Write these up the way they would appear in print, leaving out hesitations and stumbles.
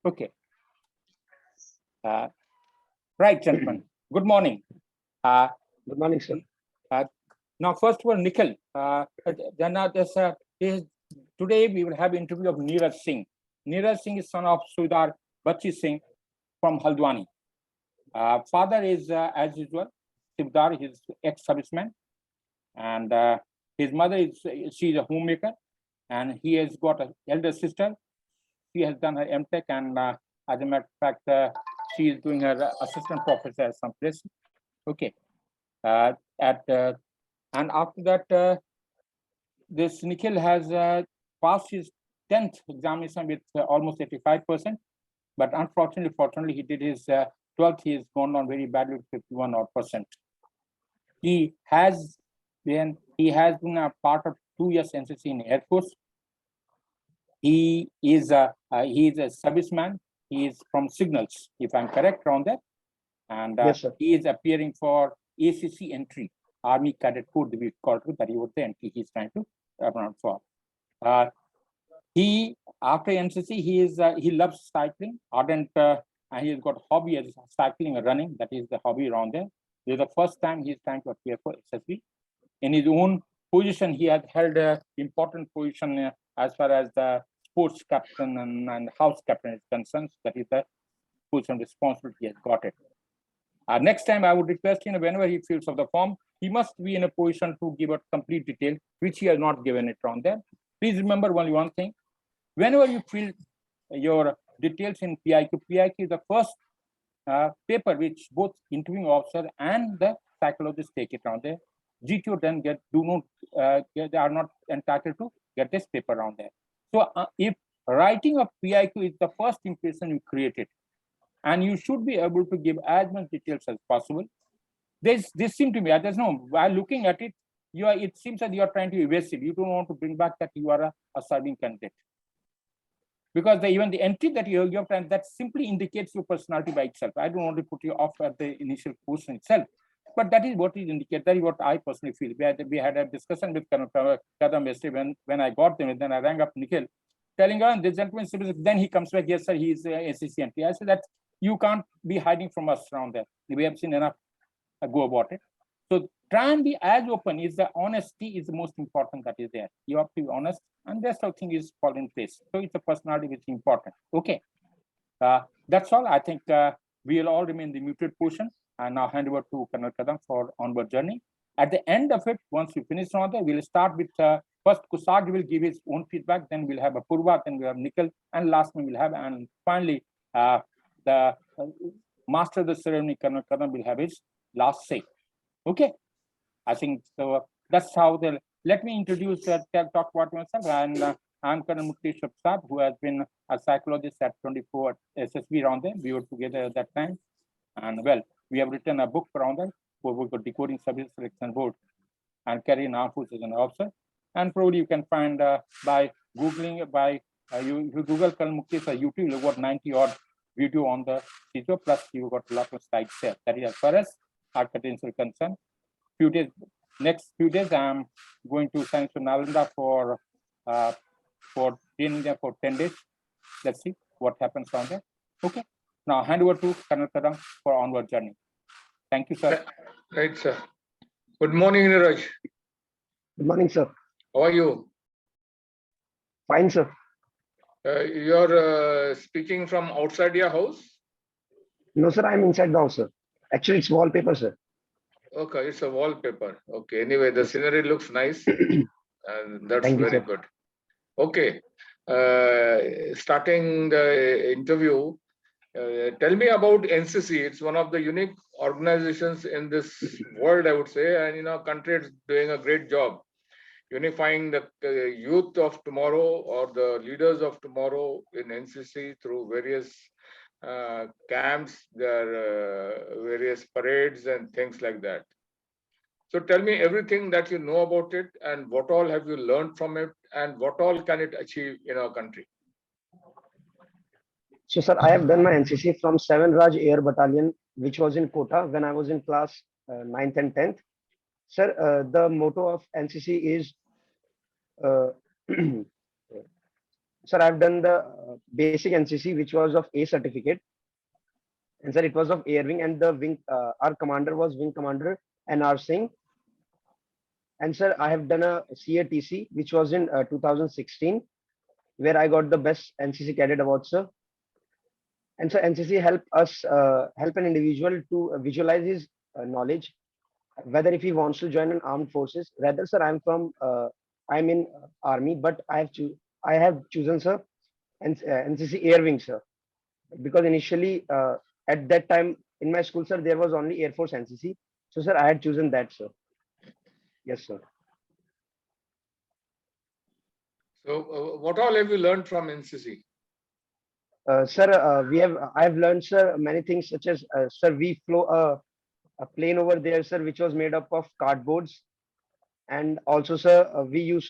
Okay. Right, gentlemen. Good morning. Good morning, sir. Now, first of all, Nikhil. Today we will have an interview of Neeraj Singh. Neeraj Singh is son of Subedar Bachi Singh from Haldwani. Father is, as usual, Subedar, his ex-serviceman, and his mother is she's a homemaker, and he has got an elder sister. She has done her MTech, and as a matter of fact, she is doing her assistant professor at some place. Okay. And after that, this Nikhil has passed his 10th examination with almost 85%, but fortunately, he did his 12th. He has gone on very badly with 51%. He has been a part of 2 years NCC in Air Force. He is a serviceman. He is from Signals, if I'm correct around that. And Yes, sir. he is appearing for ACC entry, Army Cadet Code, we call it, that he would the entry he's trying to run for. He, after NCC, he loves cycling, ardent, and he has got hobby as cycling and running. That is the hobby around there. This is the first time he's trying to appear for SSB. In his own position, he has held an important position as far as the sports captain and house captain is concerned. That is the position responsibility he has got it. Next time, I would request him, whenever he fills of the form, he must be in a position to give a complete detail, which he has not given it on there. Please remember only one thing. Whenever you fill your details in PIQ, PIQ is the first paper which both interviewing officer and the psychologist take it on there. GTO then they are not entitled to get this paper around there. So if writing of PIQ is the first impression you created, and you should be able to give as much details as possible. This seems to me, I don't know, while looking at it, it seems that you are trying to evasive. You don't want to bring back that you are a serving candidate. Because even the entry that you have done, that simply indicates your personality by itself. I don't want to put you off at the initial question itself, but that is what it indicates. That is what I personally feel. We had a discussion with Kadam yesterday when I got them, and then I rang up Nikhil, telling her, this gentleman, then he comes back, yes, sir, he is SCC entry. I said that you can't be hiding from us around there. We have seen enough go about it. So try and be as open. Is the honesty is the most important that is there. You have to be honest, and the rest of thing is fall in place. So it's a personality which is important. Okay, that's all. I think we will all remain in the muted portion, and now hand over to Colonel Kadam for onward journey. At the end of it, once we finish on that, we'll start with first Kusag will give his own feedback, then we'll have Apurva, then we'll have Nikhil, and last one we'll have, and finally the master of the ceremony, Colonel Kadam, will have his last say. Okay, I think so. That's how the. Let me introduce talk about myself, and I'm Col Mukteshwar Prasad, who has been a psychologist at 24 SSB around there. We were together at that time, and well, we have written a book around that for Decoding Service Selection Board and carrying armed forces as an officer. And probably you can find by googling you Google Col Mukteshwar YouTube, you've got 90 odd video on the video, plus you've got a lot of sites there. That is as far as our credential concerned. Next few days, I'm going to Science of Nalanda for training there for 10 days. Let's see what happens on there. Okay. Now hand over to Colonel Kadam for onward journey. Thank you, sir. Right, sir. Good morning, Neeraj. Good morning, sir. How are you? Fine, sir. You're speaking from outside your house? No, sir, I'm inside the house, sir. Actually, it's wallpaper, sir. Okay, it's a wallpaper. Okay, anyway, the scenery looks nice. And that's very good. Okay, starting the interview, tell me about NCC. It's one of the unique organizations in this world, I would say, and in our country, it's doing a great job unifying the youth of tomorrow or the leaders of tomorrow in NCC through various camps, their various parades and things like that. So tell me everything that you know about it, and what all have you learned from it, and what all can it achieve in our country? So, sir, I have done my NCC from 7 Raj Air Battalion, which was in Kota when I was in class 9th and 10th. Sir, the motto of NCC is Sir, I've done the basic NCC, which was of A certificate. And sir, it was of air wing, and the wing, our commander was Wing Commander Neeraj Singh. And sir, I have done a CATC, which was in 2016, where I got the best NCC cadet award, sir. And so NCC help an individual to visualize his knowledge, whether if he wants to join an armed forces. Rather, sir, I'm in army, but I have chosen, sir, NCC Air Wing, sir, because initially at that time in my school, sir, there was only Air Force NCC. So, sir, I had chosen that, sir. Yes, sir. So, what all have you learned from NCC? Sir, I have learned, sir, many things such as, sir, we flew a plane over there, sir, which was made up of cardboards. And also, sir, we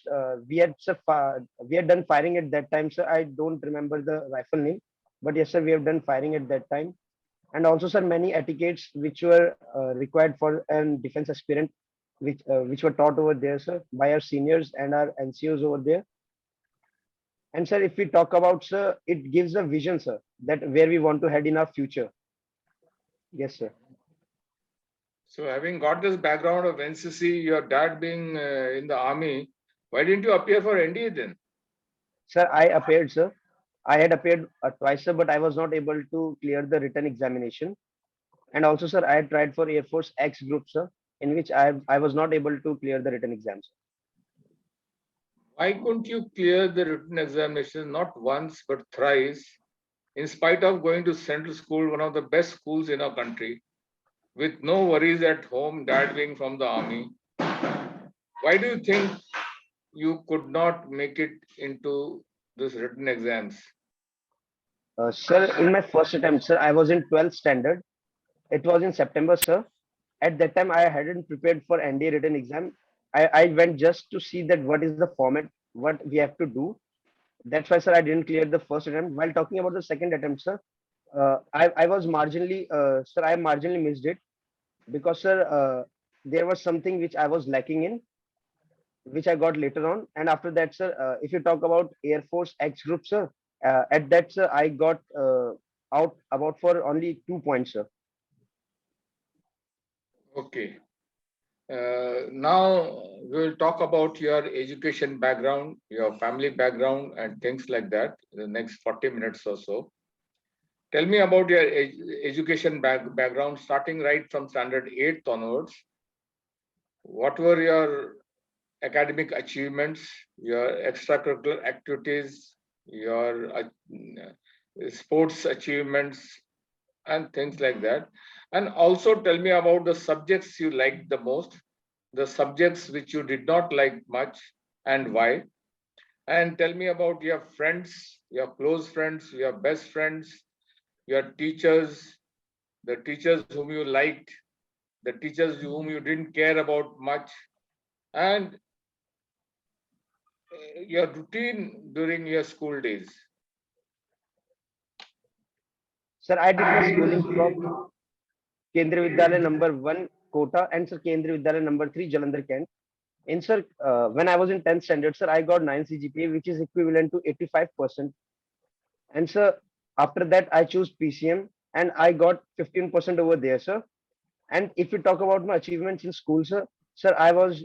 had done firing at that time, sir. I don't remember the rifle name, but yes, sir, we have done firing at that time. And also, sir, many etiquettes which were required for an defense aspirant, which were taught over there, sir, by our seniors and our NCOs over there. And sir, if we talk about, sir, it gives a vision, sir, that where we want to head in our future. Yes, sir. So, having got this background of NCC, your dad being in the army, why didn't you appear for NDA then? Sir, I appeared, sir. I had appeared twice, sir, but I was not able to clear the written examination. And also, sir, I had tried for Air Force X group, sir, in which I was not able to clear the written exams. Why couldn't you clear the written examination not once but thrice, in spite of going to Central School, one of the best schools in our country, with no worries at home, dad being from the army? Why do you think you could not make it into this written exams? Sir, in my first attempt, sir, I was in 12th standard. It was in September, sir. At that time, I hadn't prepared for NDA written exam. I went just to see that what is the format, what we have to do. That's why, sir, I didn't clear the first attempt. While talking about the second attempt, sir, I was marginally, sir, I marginally missed it because, sir, there was something which I was lacking in, which I got later on. And after that, sir, if you talk about Air Force X group, sir, at that, sir, I got out about for only 2 points, sir. Okay. Now we'll talk about your education background, your family background, and things like that in the next 40 minutes or so. Tell me about your education background, starting right from standard 8th onwards. What were your academic achievements, your extracurricular activities, your sports achievements, and things like that? And also tell me about the subjects you liked the most, the subjects which you did not like much, and why. And tell me about your friends, your close friends, your best friends, your teachers, the teachers whom you liked, the teachers whom you didn't care about much, and your routine during your school days. Sir, I did my schooling from Kendriya Vidyalaya number 1, Kota, and sir, Kendriya Vidyalaya number 3, Jalandhar, Kent. And sir, when I was in 10th standard, sir, I got 9 CGPA, which is equivalent to 85%. And sir, after that, I chose PCM and I got 15% over there, sir. And if we talk about my achievements in school, sir, I was,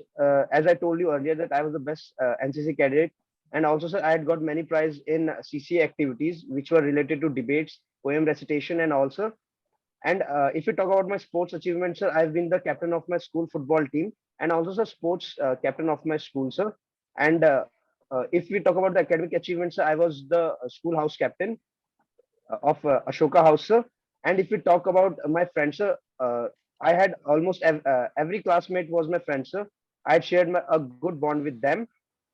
as I told you earlier, that I was the best NCC cadet. And also, sir, I had got many prizes in CCA activities, which were related to debates, poem recitation, and also. And if you talk about my sports achievements, sir, I've been the captain of my school football team and also, sir, sports captain of my school, sir. And if we talk about the academic achievements, sir, I was the schoolhouse captain of Ashoka House, sir. And if we talk about my friends, sir, I had almost every classmate was my friend, sir. I had shared a good bond with them.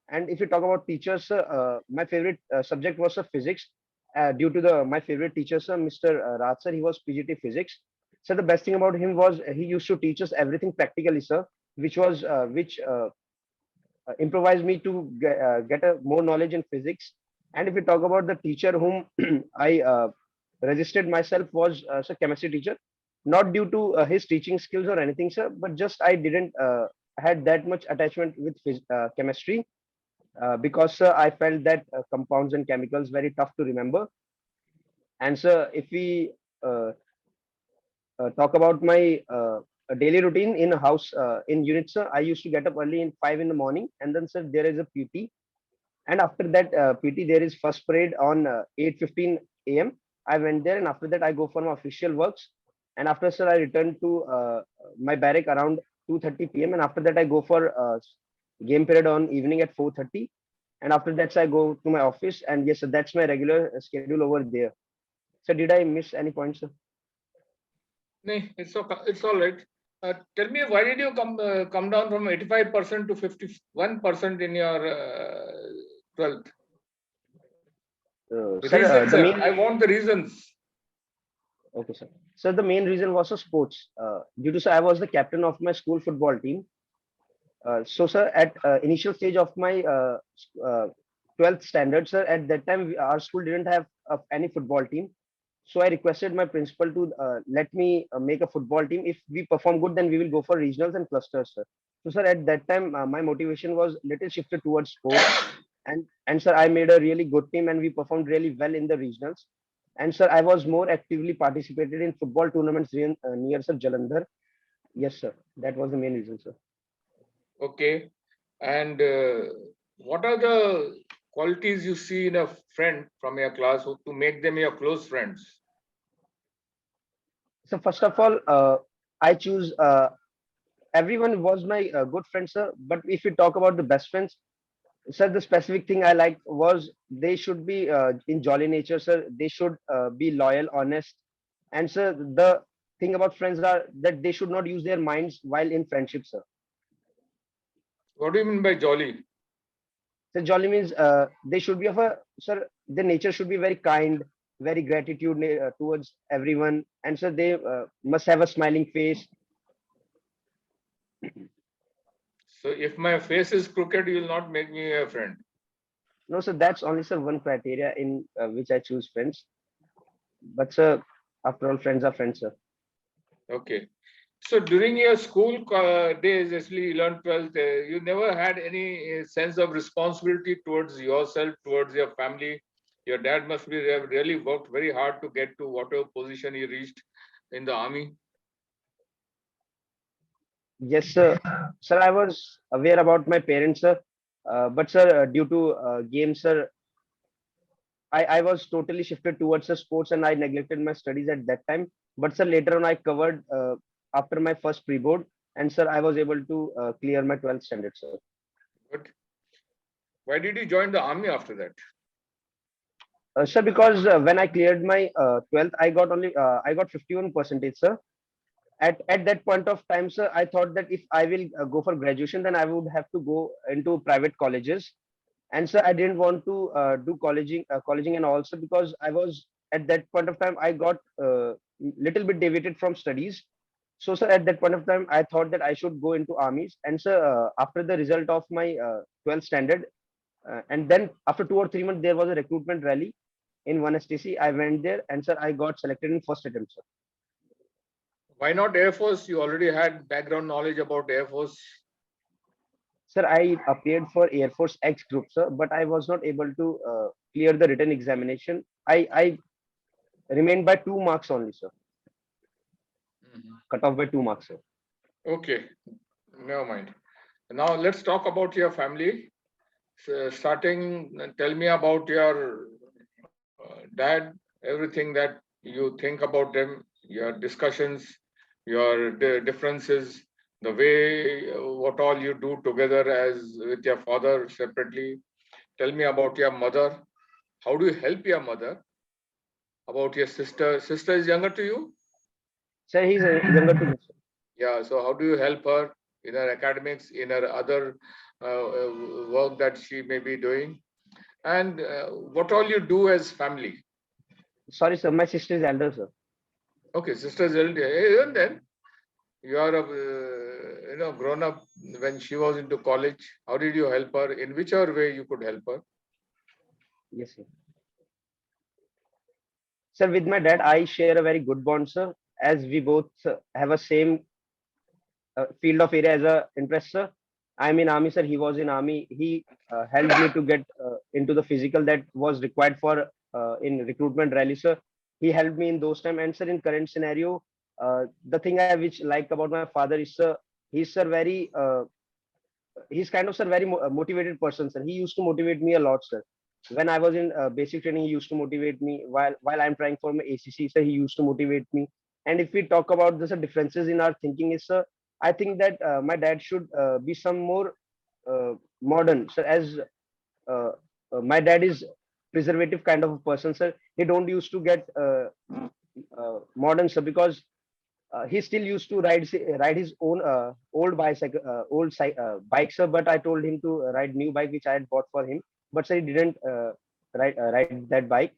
And if you talk about teachers, sir, my favorite subject was physics. Due to my favorite teacher, sir, Mr. Raj, sir, he was PGT physics. So the best thing about him was he used to teach us everything practically, sir, which improvised me to get a more knowledge in physics. And if we talk about the teacher whom I registered myself was sir, chemistry teacher, not due to his teaching skills or anything, sir, but just I didn't had that much attachment with chemistry. because sir, I felt that compounds and chemicals very tough to remember. And sir, if we uh, talk about my daily routine in a house in unit, sir, I used to get up early in 5 in the morning, and then sir, there is a PT, and after that PT, there is first parade on 8:15 a.m. I went there, and after that, I go for my official works, and after sir, I return to my barrack around 2:30 p.m. and after that, I go for game period on evening at 4:30, and after that, I go to my office, and yes, sir, that's my regular schedule over there. So, did I miss any points, sir? No, it's all right. Tell me, why did you come down from 85% to 51% in your 12th? Sir, Reasons, the sir. main I want the reasons. okay, sir. So the main reason was a sports. Due to sir, I was the captain of my school football team. So sir, at initial stage of my 12th standard, sir, at that time our school didn't have any football team. So I requested my principal to let me make a football team. If we perform good, then we will go for regionals and clusters, sir. So sir, at that time my motivation was little shifted towards sports, and sir, I made a really good team, and we performed really well in the regionals. And sir, I was more actively participated in football tournaments near Sir Jalandhar. Yes, sir. That was the main reason, sir. Okay. And what are the qualities you see in a friend from your class to make them your close friends? So first of all, I choose everyone was my good friend, sir. But if you talk about the best friends, sir, the specific thing I liked was they should be in jolly nature, sir. They should be loyal, honest, and sir, the thing about friends are that they should not use their minds while in friendship, sir. What do you mean by jolly? So jolly means they should be of a sir. Their nature should be very kind, very gratitude towards everyone, and so they must have a smiling face. So if my face is crooked, you will not make me a friend. No, so that's only sir one criteria in which I choose friends. But sir, after all, friends are friends, sir. Okay. So during your school days, especially 11th, 12th, you never had any sense of responsibility towards yourself, towards your family. Your dad must be have really worked very hard to get to whatever position he reached in the army. Yes, sir. Sir, I was aware about my parents, sir. But sir, due to games, sir, I was totally shifted towards the sports and I neglected my studies at that time. But sir, later on, I covered after my first pre-board, and sir, I was able to clear my 12th standard, sir. But why did you join the army after that? Sir, because when I cleared my 12th, I got 51 percentage, sir. At that point of time, sir, I thought that if I will go for graduation, then I would have to go into private colleges. And sir, I didn't want to do colleging and also because I was at that point of time I got little bit deviated from studies. So sir, at that point of time, I thought that I should go into armies. And sir, after the result of my 12th standard, and then after 2 or 3 months, there was a recruitment rally in one STC. I went there, and sir, I got selected in first attempt, sir. Why not Air Force? You already had background knowledge about Air Force. Sir, I appeared for Air Force X group, sir, but I was not able to clear the written examination. I remained by 2 marks only, sir. Cut off by 2 marks, sir. Okay, never mind. Now let's talk about your family. So starting, tell me about your dad, everything that you think about them, your discussions, your differences, the way what all you do together as with your father separately. Tell me about your mother. How do you help your mother? About your sister. Sister is younger to you? Sir, he's younger to me, sir. Yeah. So how do you help her in her academics, in her other work that she may be doing? And what all you do as family? Sorry, sir, my sister is elder, sir. Okay, sister's elder. Even then, you are grown up when she was into college. How did you help her? In whichever way you could help her? Yes, sir. Sir, with my dad, I share a very good bond, sir, as we both have a same field of area as a interest, sir. I'm in army, sir. He was in army. He helped me to get into the physical that was required for in recruitment rally, sir. He helped me in those time. And sir, in current scenario, the thing I which like about my father is, sir, he's sir very he's kind of sir very motivated person, sir. He used to motivate me a lot, sir. When I was in basic training, he used to motivate me. While I'm trying for my ACC, sir, he used to motivate me. And if we talk about the sir, differences in our thinking, is, sir, I think that my dad should be some more modern, sir. As uh, my dad is preservative kind of a person, sir. He don't used to get modern, sir, because he still used to ride his own old bicycle, bike, sir. But I told him to ride new bike which I had bought for him. But sir, he didn't ride that bike.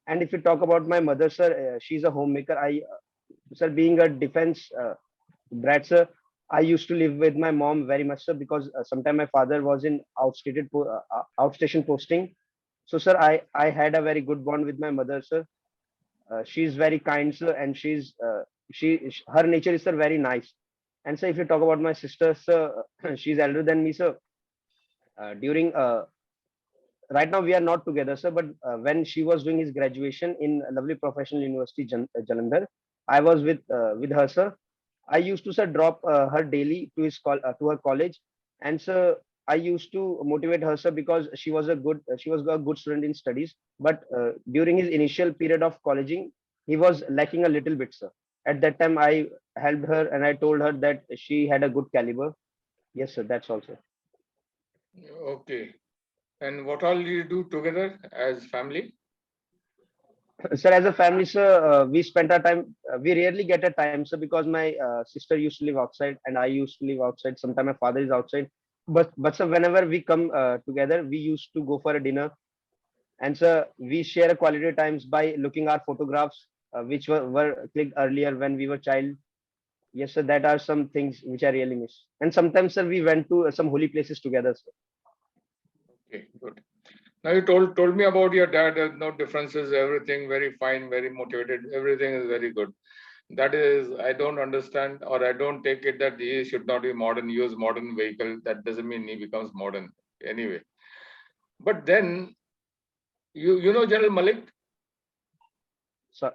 And if you talk about my mother, sir, she's a homemaker. Sir, being a defense brat, sir, I used to live with my mom very much, sir, because sometime my father was in outstation posting. So, sir, I had a very good bond with my mother, sir. She's very kind, sir, and her nature is, sir, very nice. And sir, if you talk about my sister, sir, she's elder than me, sir. During right now we are not together, sir, but when she was doing his graduation in lovely professional university Jalandhar, I was with her, sir. I used to, sir, drop her daily to her college. And sir, I used to motivate her, sir, because she was a good student in studies. But during his initial period of colleging, he was lacking a little bit, sir. At that time, I helped her and I told her that she had a good caliber. Yes, sir, that's all, sir. Okay. And what all do you do together as family? Sir, as a family, sir, we spent our time. We rarely get a time, sir, because my sister used to live outside and I used to live outside. Sometimes my father is outside. But sir, whenever we come together, we used to go for a dinner. And sir, we share a quality times by looking our photographs, which were clicked earlier when we were child. Yes, sir, that are some things which I really miss. And sometimes, sir, we went to some holy places together, sir. Okay, good. Now you told me about your dad. There's no differences. Everything very fine, very motivated. Everything is very good. That is, I don't understand, or I don't take it that he should not be modern. Use modern vehicle. That doesn't mean he becomes modern anyway. But then, you know General Malik, So,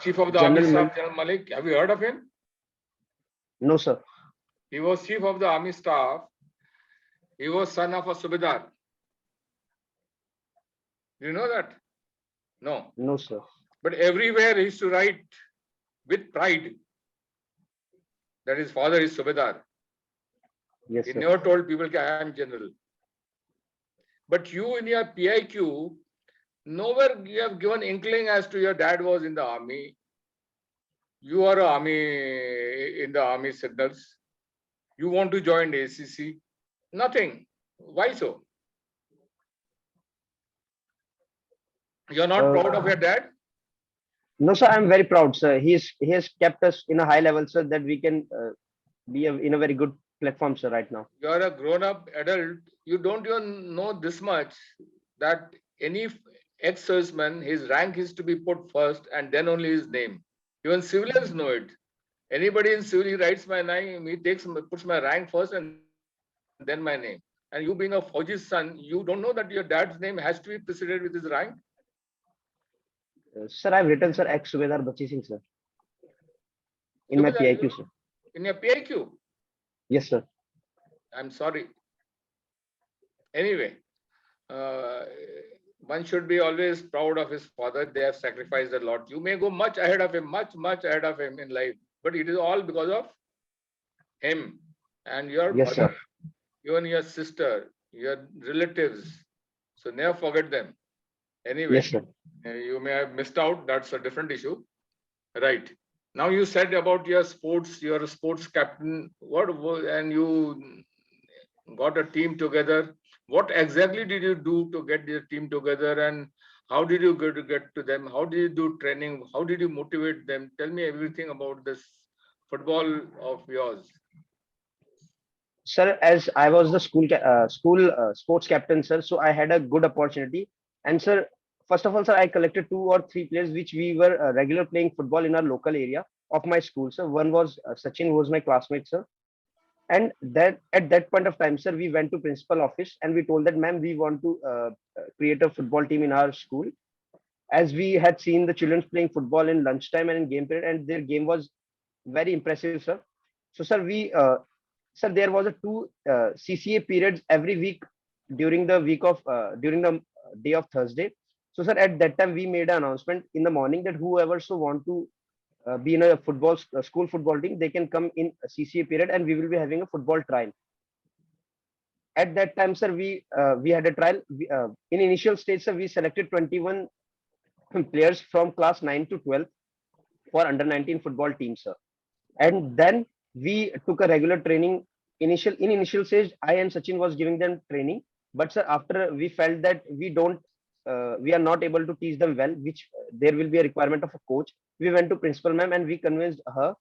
Chief of the Army Staff, General Malik. Have you heard of him? No, sir. He was Chief of the Army Staff. He was son of a Subedar. You know that? No. No, sir. But everywhere he used to write with pride that his father is Subedar. Yes, He sir. never told people that I am general. But you in your PIQ, nowhere you have given inkling as to your dad was in the army. You are in the army signals. You want to join ACC. Nothing. Why so? You're not proud of your dad? No, sir, I'm very proud, sir. He has kept us in a high level, sir, that we can be in a very good platform, sir, right now. You're a grown-up adult. You don't even know this much that any ex-serviceman, his rank is to be put first and then only his name. Even civilians know it. Anybody in civil, he writes my name, puts my rank first and then my name. And you being a Fauji's son, you don't know that your dad's name has to be preceded with his rank? Sir, I've written, sir, ex Subedar Bachi Singh, sir. In my PIQ, sir. In your PIQ? Yes, sir. I'm sorry. Anyway, one should be always proud of his father. They have sacrificed a lot. You may go much ahead of him, much ahead of him in life, but it is all because of him and your Yes, mother, sir. even your sister, your relatives. So never forget them. Anyway, Yes, sir. You may have missed out. That's a different issue. Right. Now you said about your sports, you're a sports captain. And you got a team together. What exactly did you do to get your team together, and how did you get to them? How did you do training? How did you motivate them? Tell me everything about this football of yours. Sir, as I was the school sports captain, sir, so I had a good opportunity. And sir, first of all, sir, I collected 2 or 3 players which we were regular playing football in our local area of my school. Sir, one was Sachin, who was my classmate, sir. And that at that point of time, sir, we went to principal office and we told that, ma'am, we want to create a football team in our school, as we had seen the children playing football in lunchtime and in game period, and their game was very impressive, sir. So, sir, sir, there was a two CCA periods every week during the week of during the day of Thursday. So, sir, at that time we made an announcement in the morning that whoever so want to be in a school football team, they can come in a CCA period, and we will be having a football trial. At that time, sir, we had a trial. In initial stage, sir, we selected 21 players from class 9 to 12 for under 19 football team, sir. And then we took a regular training. Initial stage, I and Sachin was giving them training, but sir, after we felt that we are not able to teach them well, which there will be a requirement of a coach. We went to principal ma'am and we convinced her.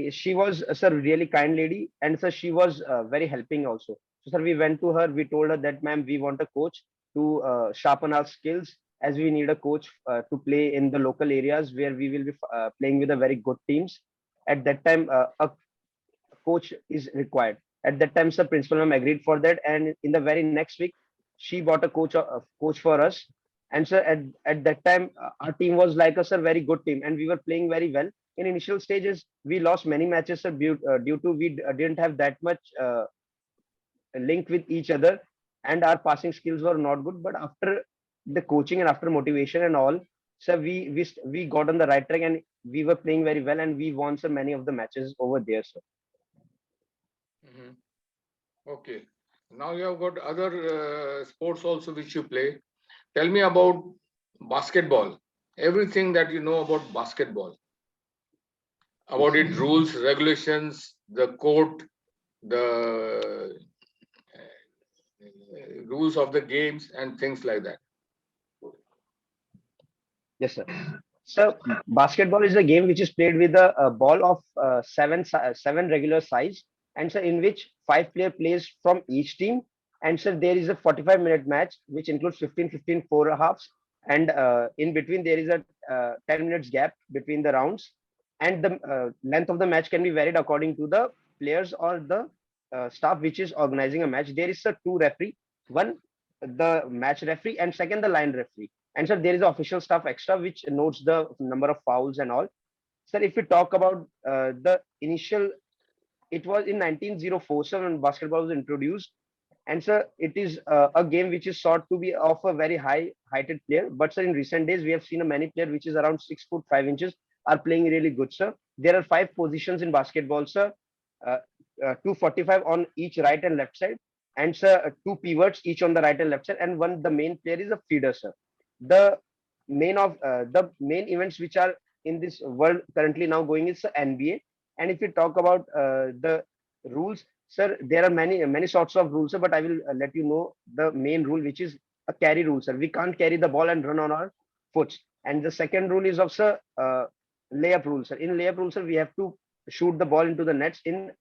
She was, sir, really kind lady, and sir, she was very helping also. So, sir, we went to her. We told her that, ma'am, we want a coach to sharpen our skills, as we need a coach to play in the local areas where we will be playing with a very good teams. At that time, a coach is required. At that time, sir, principal ma'am agreed for that, and in the very next week, she bought a coach for us. And sir, at that time, our team was like a, sir, very good team, and we were playing very well. In initial stages, we lost many matches, sir, due to we didn't have that much link with each other, and our passing skills were not good. But after the coaching and after motivation and all, sir, we got on the right track, and we were playing very well, and we won, sir, many of the matches over there, sir. Mhm. Okay. Now you have got other sports also which you play. Tell me about basketball. Everything that you know about basketball, about its rules, regulations, the court, the rules of the games, and things like that. Yes, sir. So basketball is a game which is played with a ball of seven regular size, and so in which 5 player plays from each team. And so there is a 45-minute match which includes 15 four halves, and in between there is a 10 minutes gap between the rounds, and the length of the match can be varied according to the players or the staff which is organizing a match. There is a two referee, one the match referee, and second the line referee. And sir, there is official staff extra which notes the number of fouls and all. Sir, if we talk about the initial, it was in 1904, sir, when basketball was introduced. And sir, it is a game which is thought to be of a very high heighted player. But sir, in recent days, we have seen a many player which is around 6 foot 5 inches are playing really good, sir. There are 5 positions in basketball, sir. Uh, 245 on each right and left side, and sir, two pivots each on the right and left side, and one the main player is a feeder, sir. The main events which are in this world currently now going is NBA. And if you talk about the rules, sir, there are many sorts of rules, sir, but I will let you know the main rule, which is a carry rule, sir. We can't carry the ball and run on our foot. And the second rule is of, sir, layup rule, sir. In layup rule, sir, we have to shoot the ball into the nets in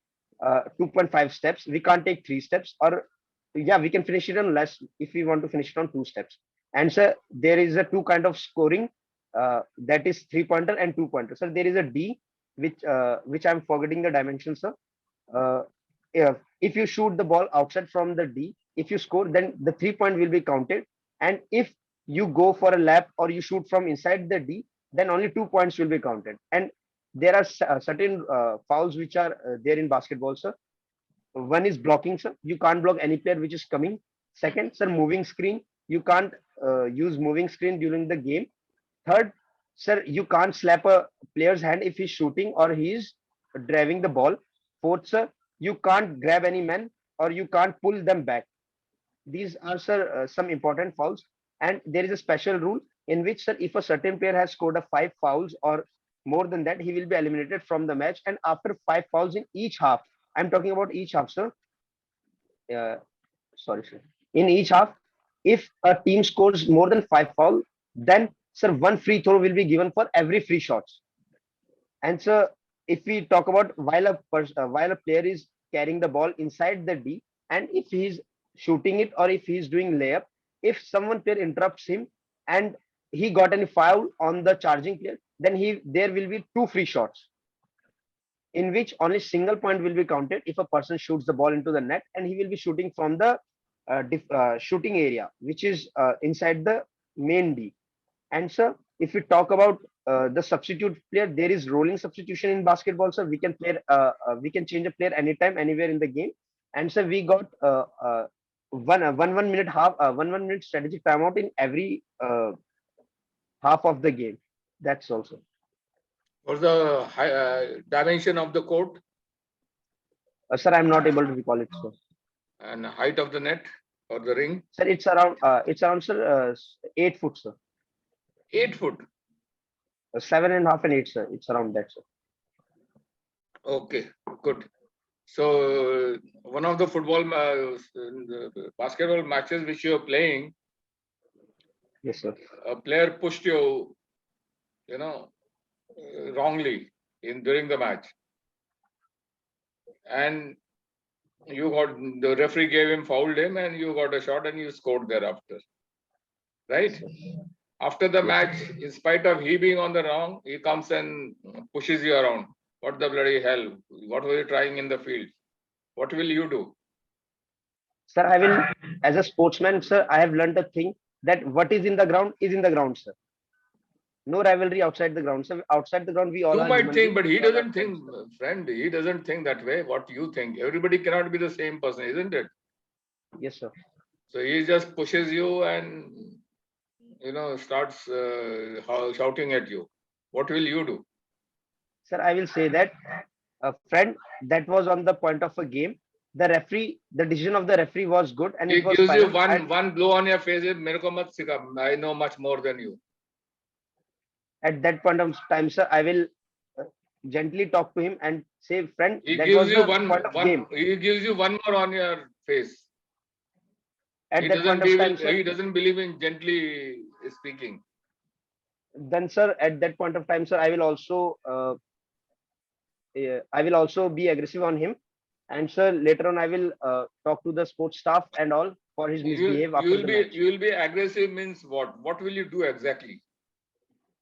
2.5 steps. We can't take 3 steps, or yeah, we can finish it on less if we want to finish it on 2 steps. And sir, there is a two kind of scoring, that is 3-pointer and 2-pointer. So there is a D, which I'm forgetting the dimensions, sir. Uh, if you shoot the ball outside from the D, if you score, then the 3-point will be counted. And if you go for a lap or you shoot from inside the D, then only 2 points will be counted. And there are certain fouls which are there in basketball, sir. One is blocking, sir. You can't block any player which is coming. Second, sir, moving screen. You can't use moving screen during the game. Third, sir, you can't slap a player's hand if he's shooting or he's driving the ball. Fourth, sir, you can't grab any man or you can't pull them back. These are, sir, some important fouls. And there is a special rule in which, sir, if a certain player has scored a 5 fouls or more than that, he will be eliminated from the match. And after 5 fouls in each half, I'm talking about each half, sir. Sorry, sir. In each half, if a team scores more than 5 fouls, then, sir, one free throw will be given for every free shots. And so, if we talk about while a player is carrying the ball inside the D, and if he's shooting it or if he's doing layup, if someone player interrupts him and he got any foul on the charging player, then there will be 2 free shots. in which only single point will be counted if a person shoots the ball into the net, and he will be shooting from the shooting area, which is inside the main D. And sir, if we talk about the substitute player, there is rolling substitution in basketball, sir. We can change a player anytime, anywhere in the game. And sir, we got one minute half 1 minute strategic timeout in every half of the game. That's also. What's the dimension of the court Sir, I'm not able to recall it, sir. and height of the net or the ring? Sir, it's around sir 8 foot, sir. 8 foot. 7.5 and 8, sir. It's around that, sir. Okay, good. So one of the basketball matches which you are playing, Yes, sir. a player pushed you, wrongly during the match, and the referee gave him, fouled him, and you got a shot and you scored thereafter, right? After the match, in spite of he being on the wrong, he comes and pushes you around. What the bloody hell? What were you trying in the field? What will you do? Sir, I will, as a sportsman, sir, I have learned a thing that what is in the ground is in the ground, sir. No rivalry outside the ground, sir. Outside the ground, we all You are might human think, beings. but he We all are doesn't think, friends, sir. friend, he doesn't think that way. What you think? Everybody cannot be the same person, isn't it? Yes, sir. So he just pushes you and, starts shouting at you. What will you do? Sir, I will say that a friend, that was on the point of a game. The decision of the referee was good, and He it was gives you final. one blow on your face. "Mere ko mat sikha. I know much more than you." At that point of time, sir, I will gently talk to him and say, friend, He that gives was you the point of game. He gives you one more on your face. At He that doesn't point of believe time, sir, he doesn't believe in gently speaking. then sir, at that point of time, sir, I will also be aggressive on him. And sir, later on, I will talk to the sports staff and all for his misbehave after the match. You will be aggressive means what? What will you do exactly?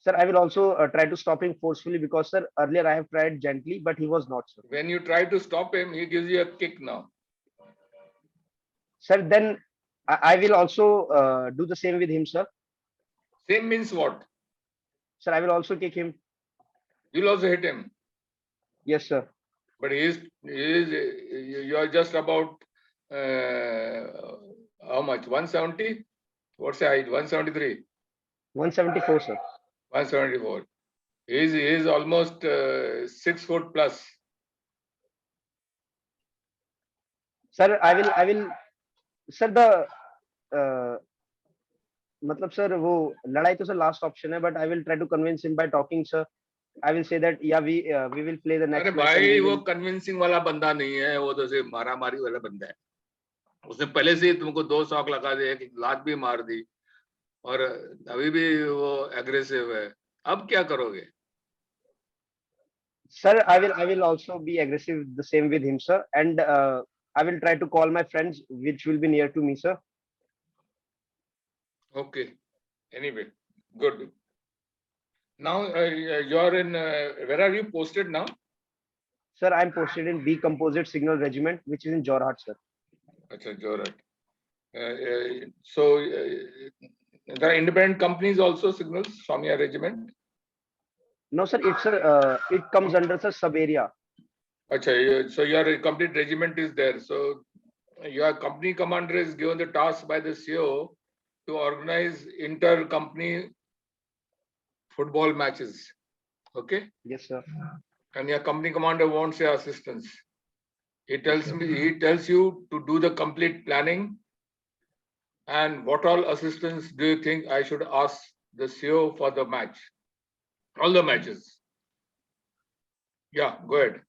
Sir, I will also try to stop him forcefully, because sir, earlier I have tried gently, but he was not, sir. When you try to stop him, he gives you a kick now. Sir, then I will also do the same with him, sir. Same means what? Sir, I will also kick him. You'll also hit him. Yes, sir. But you are just about how much? 170? What's the height? 173? 174, sir. 174. He is almost 6 foot plus. Sir, I will, sir, matlab sir, वो लड़ाई तो sir last option है, but I will try to convince him by talking, sir. I will say that yeah, we will play the next अरे match. and भाई we वो will- convincing वाला बंदा नहीं है, वो तो सिर्फ मारा मारी वाला बंदा है. उसने पहले से ही तुमको 2 शॉक लगा दिए, एक लात भी मार दी और अभी भी वो एग्रेसिव है. अब क्या करोगे? Sir, I will also be aggressive the same with him, sir, and I will try to call my friends which will be near to me, sir. Okay. Anyway, good. Now you are in. Where are you posted now? Sir, I'm posted in B Composite Signal Regiment, which is in Jorhat, sir. Achha, Jorhat. So there are independent companies also, signals from your regiment. No, sir, it comes under sir sub area. Achha, so your complete regiment is there. So your company commander is given the task by the CO to organize inter-company football matches. Okay. Yes, sir. And your company commander wants your assistance. He tells you to do the complete planning. And what all assistance do you think I should ask the CO for the match? All the matches. Yeah, go ahead.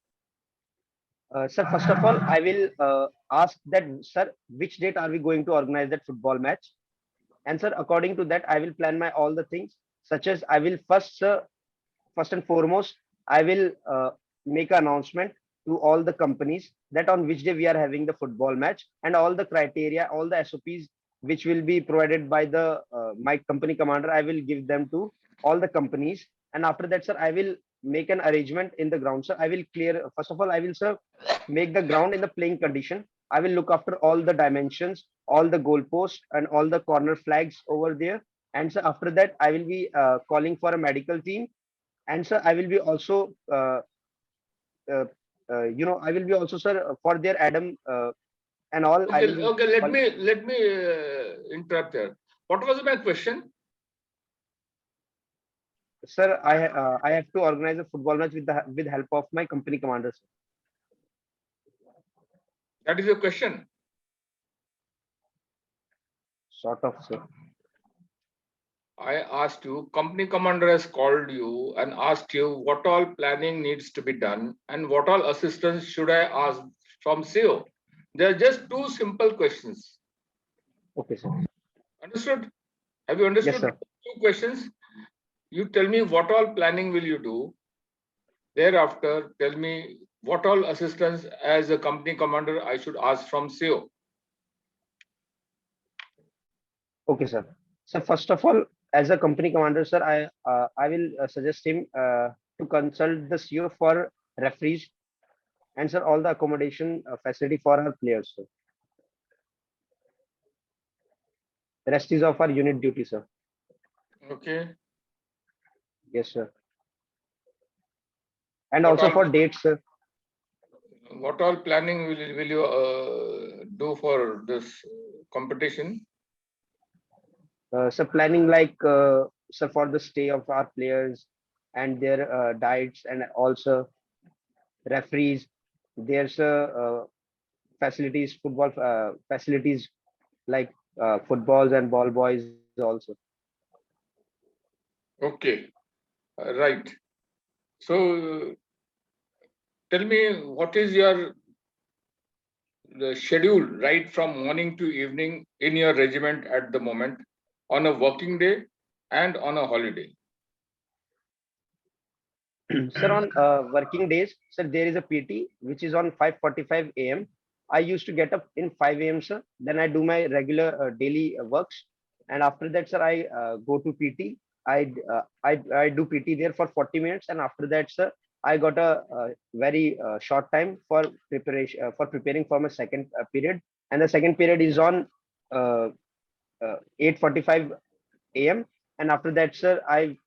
Sir, first of all, I will ask that, sir, which date are we going to organize that football match? And sir, according to that, I will plan my all the things, such as I will first and foremost, I will make an announcement to all the companies that on which day we are having the football match, and all the criteria, all the SOPs which will be provided by the my company commander, I will give them to all the companies. And after that, sir, I will make an arrangement in the ground, sir. I will clear, first of all, I will, sir, make the ground in the playing condition. I will look after all the dimensions, all the goalposts and all the corner flags over there. And so after that, I will be calling for a medical team. And sir, I will be also, uh, I will be also, sir, for their Adam and all. I Okay, will be okay. calling. Let me interrupt here. What was my question? Sir, I have to organize a football match with help of my company commander, sir. That is your question. Sort of, sir. I asked you, company commander has called you and asked you what all planning needs to be done and what all assistance should I ask from CEO. There are just two simple questions. Okay, sir. Understood? Have you Yes, understood? sir. Two questions. You tell me what all planning will you do. Thereafter, tell me what all assistance as a company commander I should ask from CEO. Okay, sir. So first of all, as a company commander, sir, I will suggest him to consult the CEO for referees and sir all the accommodation facility for our players, sir. The rest is of our unit duty, sir. Okay. Yes, sir. And What also all, for dates, sir. what all planning will you do for this competition? So planning like so for the stay of our players and their diets and also referees. There's facilities, football facilities like footballs and ball boys also. Okay, right. So tell me what is your the schedule right from morning to evening in your regiment at the moment on a working day and on a holiday? Sir, on working days, sir, there is a PT which is on 5:45 a.m. I used to get up in 5 a.m., sir. Then I do my regular daily works, and after that, sir, I go to PT. I do PT there for 40 minutes, and after that, sir, I got a, very short time for preparation for preparing for my second period, and the second period is on 8:45 a.m. And after that, sir, I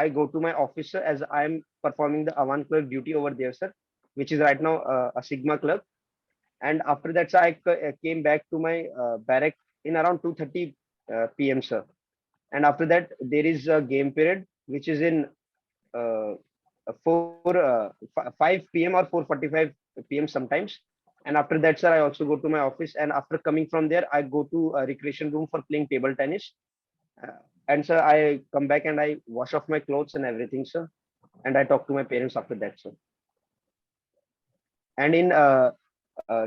go to my office, sir, as I am performing the Avan clerk duty over there, sir, which is right now a Sigma clerk. And after that, sir, I came back to my barrack in around 2:30 p.m., sir. And after that, there is a game period, which is in 5 p.m. or 4:45 p.m. sometimes. And after that, sir, I also go to my office. And after coming from there, I go to a recreation room for playing table tennis. And sir, I come back and I wash off my clothes and everything, sir. And I talk to my parents after that, sir. And in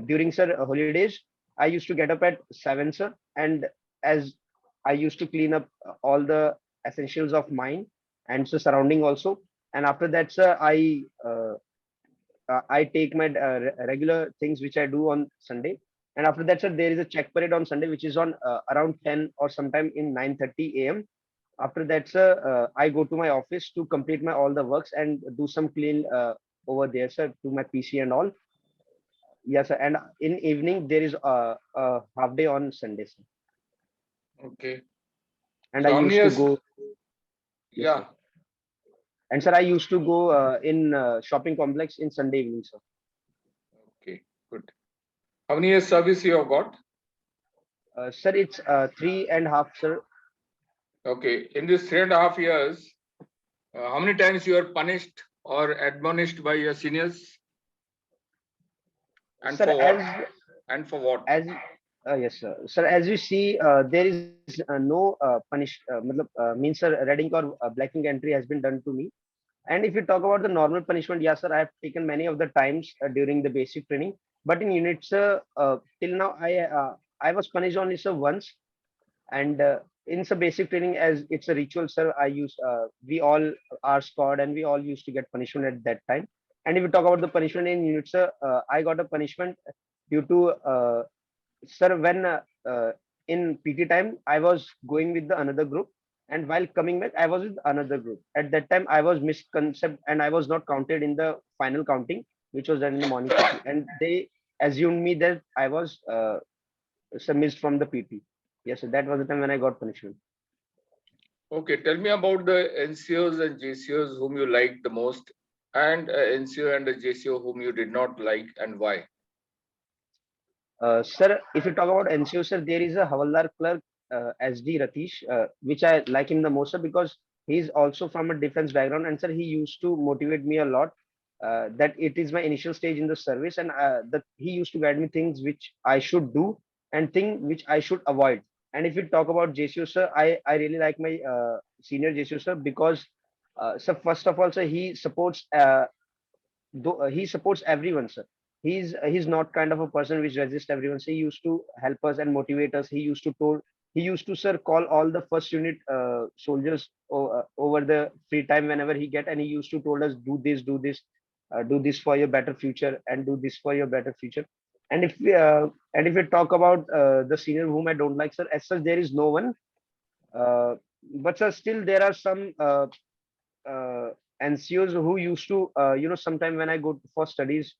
during sir holidays, I used to get up at 7, sir. And as I used to clean up all the essentials of mine and so surrounding also. And after that, sir, I take my regular things which I do on Sunday. And after that, sir, there is a check parade on Sunday, which is on around 10 or sometime in 9:30 a.m. After that, sir, I go to my office to complete my all the works and do some clean over there, sir, to my PC and all. Yes, sir. And in evening, there is a half day on Sunday, sir. Okay. And So I how many used to years? go. Yes, Yeah. sir. And sir, I used to go in shopping complex in Sunday evening, sir. Okay, good. How many years service you have got? Sir, it's 3.5, sir. Okay. In this 3.5 years, how many times you are punished or admonished by your seniors? And Sir, for what? And for what? as yes, sir. Sir, as you see, there is no means, sir, red ink or black ink entry has been done to me. And if you talk about the normal punishment, yes, sir, I have taken many of the times during the basic training. But in units, till now, I was punished only, sir, once. And in some basic training, as it's a ritual, sir, we all are squad and we all used to get punishment at that time. And if you talk about the punishment in units, sir, I got a punishment due to sir, when in PT time, I was going with the another group, And while coming back, I was with another group. At that time, I was misconceived and I was not counted in the final counting, which was done in the morning PT. And they assumed me that I was missed from the PT. Yes, so that was the time when I got punishment. Okay, tell me about the NCOs and JCOs whom you liked the most, and NCO and a JCO whom you did not like, and why. Sir, if you talk about NCO, sir, there is a Havaldar clerk, SD Ratish, which I like him the most, sir, because he's also from a defense background, and sir, he used to motivate me a lot. That it is my initial stage in the service, and that he used to guide me things which I should do and things which I should avoid. And if you talk about JCO, sir, I really like my senior JCO, sir, because sir, first of all, sir, he supports everyone, sir. He's not kind of a person which resists everyone. So he used to help us and motivate us. He used to, sir, call all the first unit soldiers over the free time whenever he get, and he used to told us do this for your better future, and do this for your better future. And if we talk about the senior whom I don't like, sir, as such there is no one. Uh, but sir, still there are some NCOs who used to, sometime when I go for studies,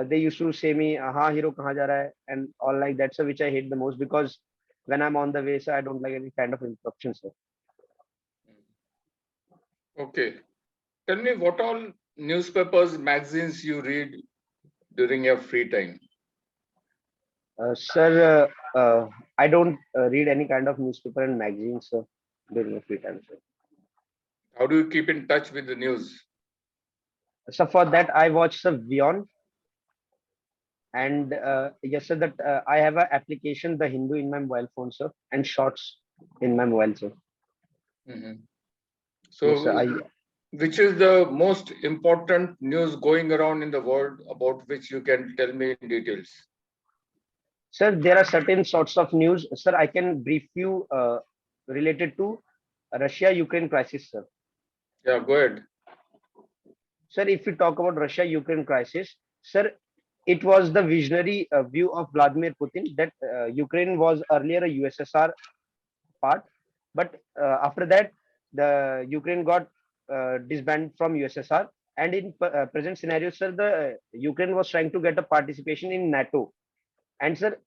they used to say me, "Ha, hero, kahan ja raha hai?" and all like that, sir, which I hate the most because when I'm on the way, sir, I don't like any kind of interruption, sir. Okay, tell me what all newspapers, magazines you read during your free time. Sir, I don't read any kind of newspaper and magazines, sir, during my free time, sir. How do you keep in touch with the news? So for that, I watch the Beyond, and yes, sir, that I have an application, the Hindu, in my mobile phone, sir, and Shorts in my mobile, sir. Mhm. Yes, sir. So, which is the most important news going around in the world about which you can tell me in details? Sir, there are certain sorts of news. Sir, I can brief you related to Russia-Ukraine crisis, sir. Yeah, go ahead. Sir, if we talk about Russia-Ukraine crisis, sir, it was the visionary view of Vladimir Putin that Ukraine was earlier a USSR part, but after that, the Ukraine got disbanded from USSR. And in present scenario, sir, the Ukraine was trying to get a participation in NATO. And sir,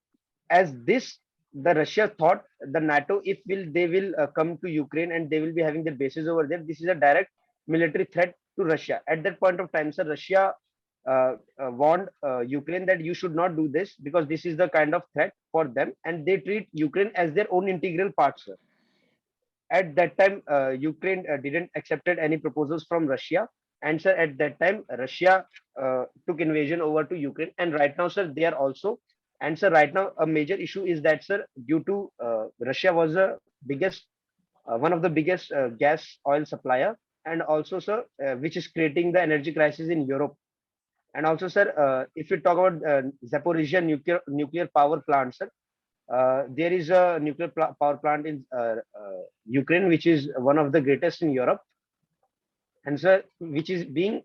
as this, the Russia thought the NATO, if they will come to Ukraine and they will be having their bases over there, this is a direct military threat to Russia. At that point of time, sir, Russia warned Ukraine that you should not do this because this is the kind of threat for them, and they treat Ukraine as their own integral part, sir. At that time, Ukraine didn't accepted any proposals from Russia, and sir, at that time, Russia took invasion over to Ukraine, and right now, sir, they are also. And sir, right now, a major issue is that, sir, due to Russia was the biggest, one of the biggest gas oil supplier, and also, sir, which is creating the energy crisis in Europe. And also, sir, if you talk about Zaporizhia nuclear power plant, sir, there is a nuclear power plant in Ukraine, which is one of the greatest in Europe, and sir, which is being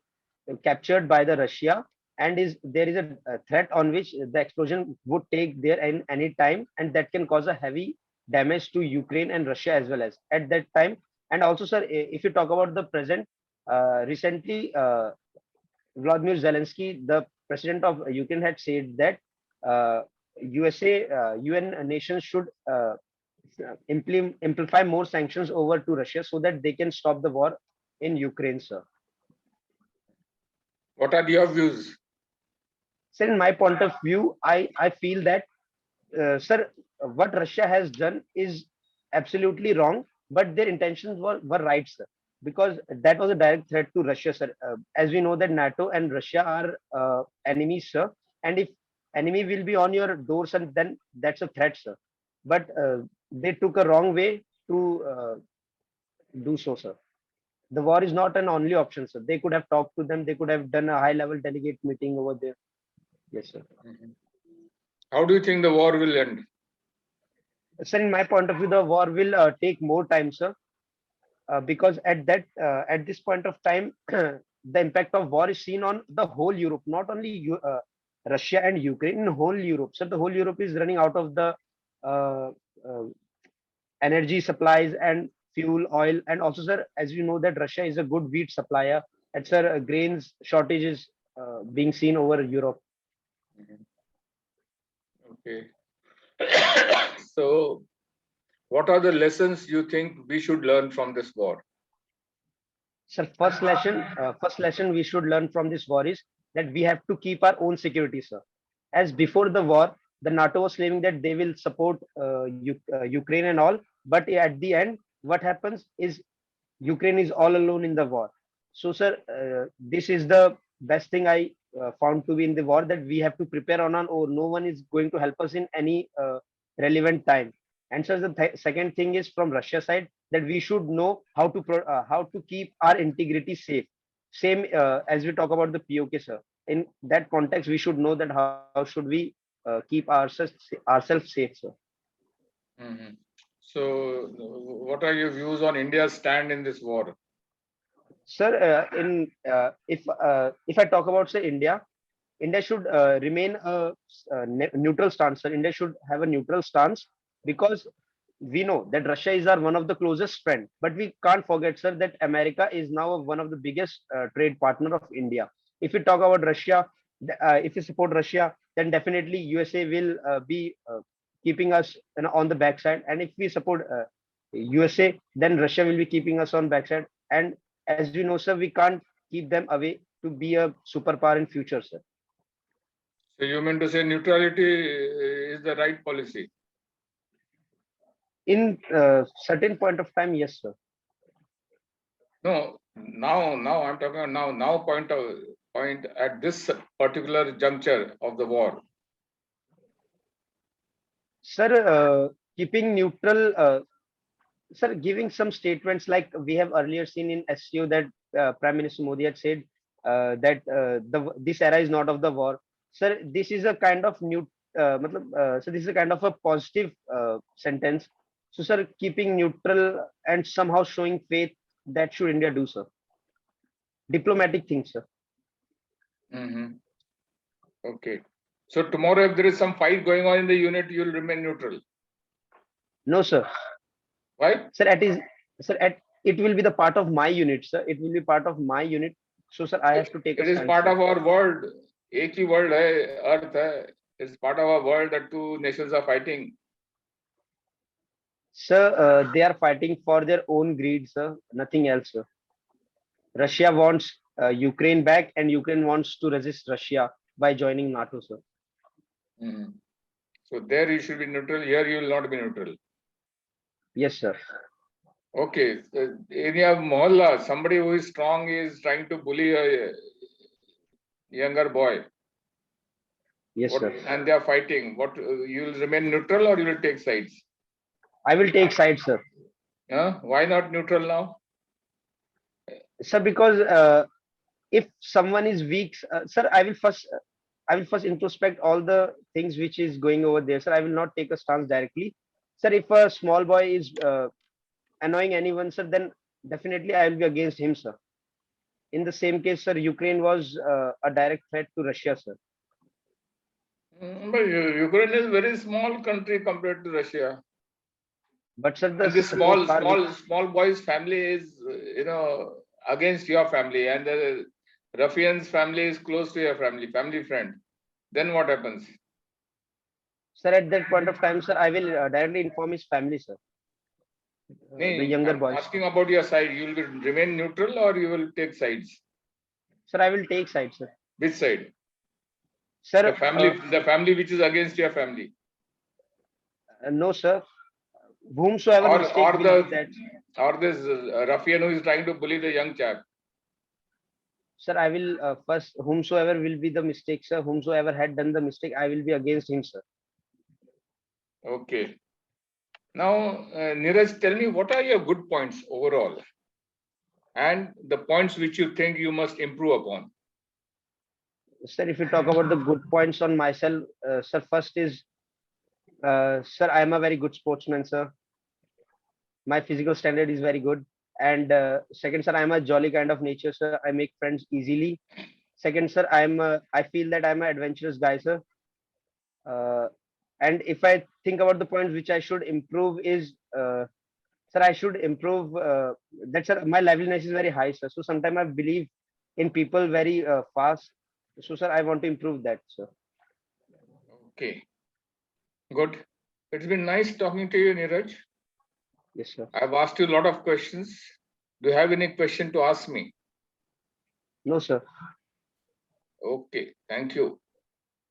captured by the Russia, and is there is a threat on which the explosion would take there in any time, and that can cause a heavy damage to Ukraine and Russia as well as at that time. And also, sir, if you talk about the present, recently, Vladimir Zelensky, the president of Ukraine, had said that USA, UN nations should amplify more sanctions over to Russia so that they can stop the war in Ukraine, sir. What are your views? Sir, in my point of view, I feel that, sir, what Russia has done is absolutely wrong, but their intentions were right, sir, because that was a direct threat to Russia, sir. As we know that NATO and Russia are enemies, sir, and if enemy will be on your doors, and then that's a threat, sir. But they took a wrong way to do so, sir. The war is not an only option, sir. They could have talked to them. They could have done a high-level delegate meeting over there. Yes, sir. How do you think the war will end? Sir, in my point of view, the war will take more time, sir, because at this point of time, the impact of war is seen on the whole Europe, not only Russia and Ukraine, in whole Europe. So the whole Europe is running out of the uh, energy supplies and fuel, oil, and also, sir, as you know that Russia is a good wheat supplier, and sir, grains shortage is being seen over Europe. Okay. So, what are the lessons you think we should learn from this war? Sir, first lesson we should learn from this war is that we have to keep our own security, sir. As before the war, the NATO was claiming that they will support Ukraine and all, but at the end, what happens is Ukraine is all alone in the war. So, sir, this is the best thing I found to be in the war, that we have to prepare on our own. No one is going to help us in any relevant time. And so the second thing is from Russia side, that we should know how to keep our integrity safe. Same as we talk about the POK, sir. In that context, we should know that how should we keep ourselves safe, sir. Mhm. So, what are your views on India's stand in this war? Sir, if I talk about, say, India should remain a neutral stance, sir. India should have a neutral stance, because we know that Russia is our one of the closest friend, but we can't forget, sir, that America is now one of the biggest trade partner of India. If we talk about Russia, if we support Russia, then definitely USA will be keeping us, on the backside, and if we support USA, then Russia will be keeping us on backside. And as you know, sir, we can't keep them away to be a superpower in future, sir. So, you mean to say neutrality is the right policy? In certain point of time, yes, sir. No, now I'm talking about now point at this particular juncture of the war. Sir, keeping neutral, sir, giving some statements like we have earlier seen in SCO, that Prime Minister Modi had said that this era is not of the war. Sir, this is a kind of so this is a kind of a positive sentence. So, sir, keeping neutral and somehow showing faith, that should India do, sir. Diplomatic things, sir. Mhm. Okay. So tomorrow, if there is some fight going on in the unit, you will remain neutral. No, sir. Why? Sir, it will be the part of my unit, sir. It will be part of my unit. So, sir, I have to take a It is stand, part sir. of our world. एक ही world है, Earth है. It's part of our world that two nations are fighting. Sir, they are fighting for their own greed, sir. Nothing else, sir. Russia wants Ukraine back, and Ukraine wants to resist Russia by joining NATO, sir. Mhm. So there you should be neutral. Here you will not be neutral. Yes, sir. Okay. In your mohalla, somebody who is strong is trying to bully a younger boy. Yes, sir. And they are fighting. What you will remain neutral or you will take sides? I will take sides, sir. Why not neutral now? Sir, because if someone is weak, sir, I will first introspect all the things which is going over there, sir. I will not take a stance directly, sir. If a small boy is annoying anyone, sir, then definitely I will be against him, sir. In the same case, sir, Ukraine was a direct threat to Russia, sir. But Ukraine is a very small country compared to Russia. But sir, And this small boy's family is, against your family, and the ruffian's family is close to your family friend. Then what happens? Sir, at that point of time, sir, I will directly inform his family, sir. The younger I'm boy. asking about your side. You will remain neutral or you will take sides? Sir, I will take sides, sir. Which side? Sir, the family which is against your family. No, sir. Whomsoever mistake will be that. Or this ruffian who is trying to bully the young chap. Sir, I will first, whomsoever will be the mistake, sir. Whomsoever had done the mistake, I will be against him, sir. Okay. Now, Neeraj, tell me, what are your good points overall? And the points which you think you must improve upon? Sir, if you talk about the good points on myself, sir, first is, sir, I am a very good sportsman, sir. My physical standard is very good. And second, sir, I am a jolly kind of nature, sir. I make friends easily. Second, sir, I feel that I'm an adventurous guy, sir. And if I think about the points which I should improve is, Sir, I should improve. That's sir, my liveliness is very high, sir. So sometimes I believe in people very fast. So sir, I want to improve that, sir. Okay, good. It's been nice talking to you, Neeraj. Yes, sir. I've asked you a lot of questions. Do you have any question to ask me? No, sir. Okay, thank you.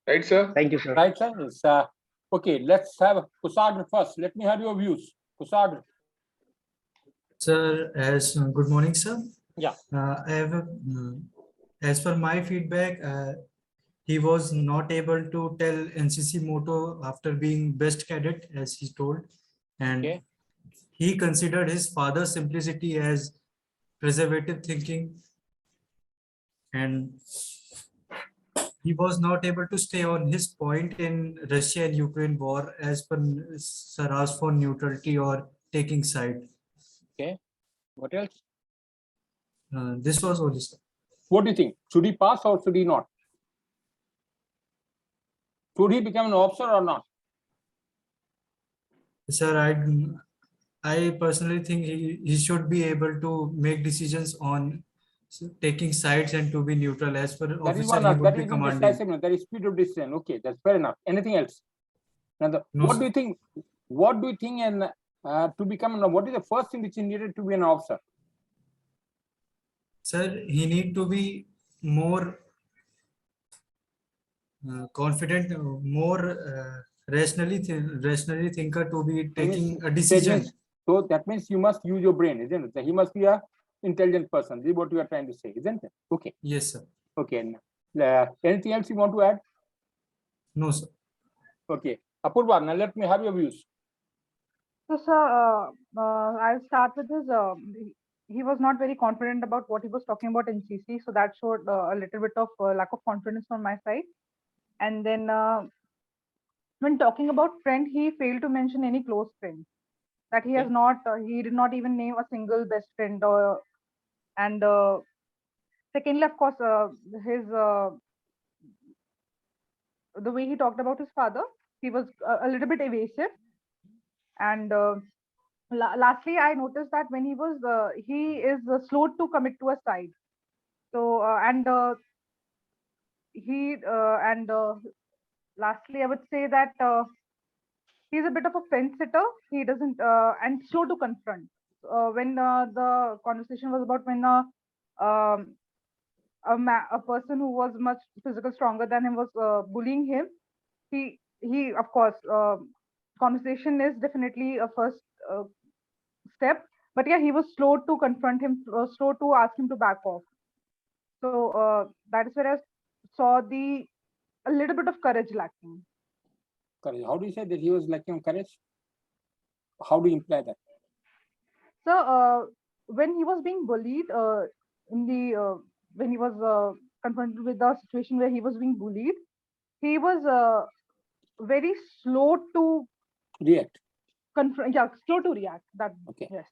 Right, sir? Thank you, sir. Right, sir? It's, okay, let's have Kusadr first. Let me have your views. Kusadr. Sir, good morning, sir. Yeah. I have as per my feedback, he was not able to tell NCC motto after being best cadet, as he told, and Okay. he considered his father's simplicity as preservative thinking, and he was not able to stay on his point in Russia and Ukraine war as per Sir asked for neutrality or taking side. Okay. What else? This was only, sir. What do you think? Should he pass or should he not? Should he become an officer or not? Sir, I personally think he should be able to make decisions on taking sides and to be neutral. As per That is officer, one. he would That be is commanding. decisiveness. That is speed of decision. Okay, that's fair enough. Anything else? Now, No, what sir. do you think? What do you think? And to become what is the first thing which is needed to be an officer? Sir, he need to be more confident, more rationally thinker to be taking a decision. So that means you must use your brain, isn't it? So he must be a intelligent person. This is what you are trying to say, isn't it? Okay. Yes, sir. Okay. Anything else you want to add? No, sir. Okay. Apurva, now let me have your views. So, sir, I'll start with his. He was not very confident about what he was talking about in CC, so that showed a little bit of lack of confidence on my side. And then, when talking about friend, he failed to mention any close friend. That he has not. He did not even name a single best friend. And secondly, of course, his the way he talked about his father, he was a little bit evasive. And lastly, I noticed that when he is slow to commit to a side. So lastly, I would say that he's a bit of a fence sitter. He doesn't and slow to confront. When the conversation was about when a person who was much physical stronger than him was bullying him, he of course conversation is definitely a first step, but yeah, he was slow to confront him, slow to ask him to back off. So that is where I saw a little bit of courage lacking. Courage. How do you say that he was lacking courage? How do you imply that? So when he was being bullied, when he was confronted with the situation where he was being bullied, he was very slow to React. confront. Yeah, slow to react. That Okay. Yes.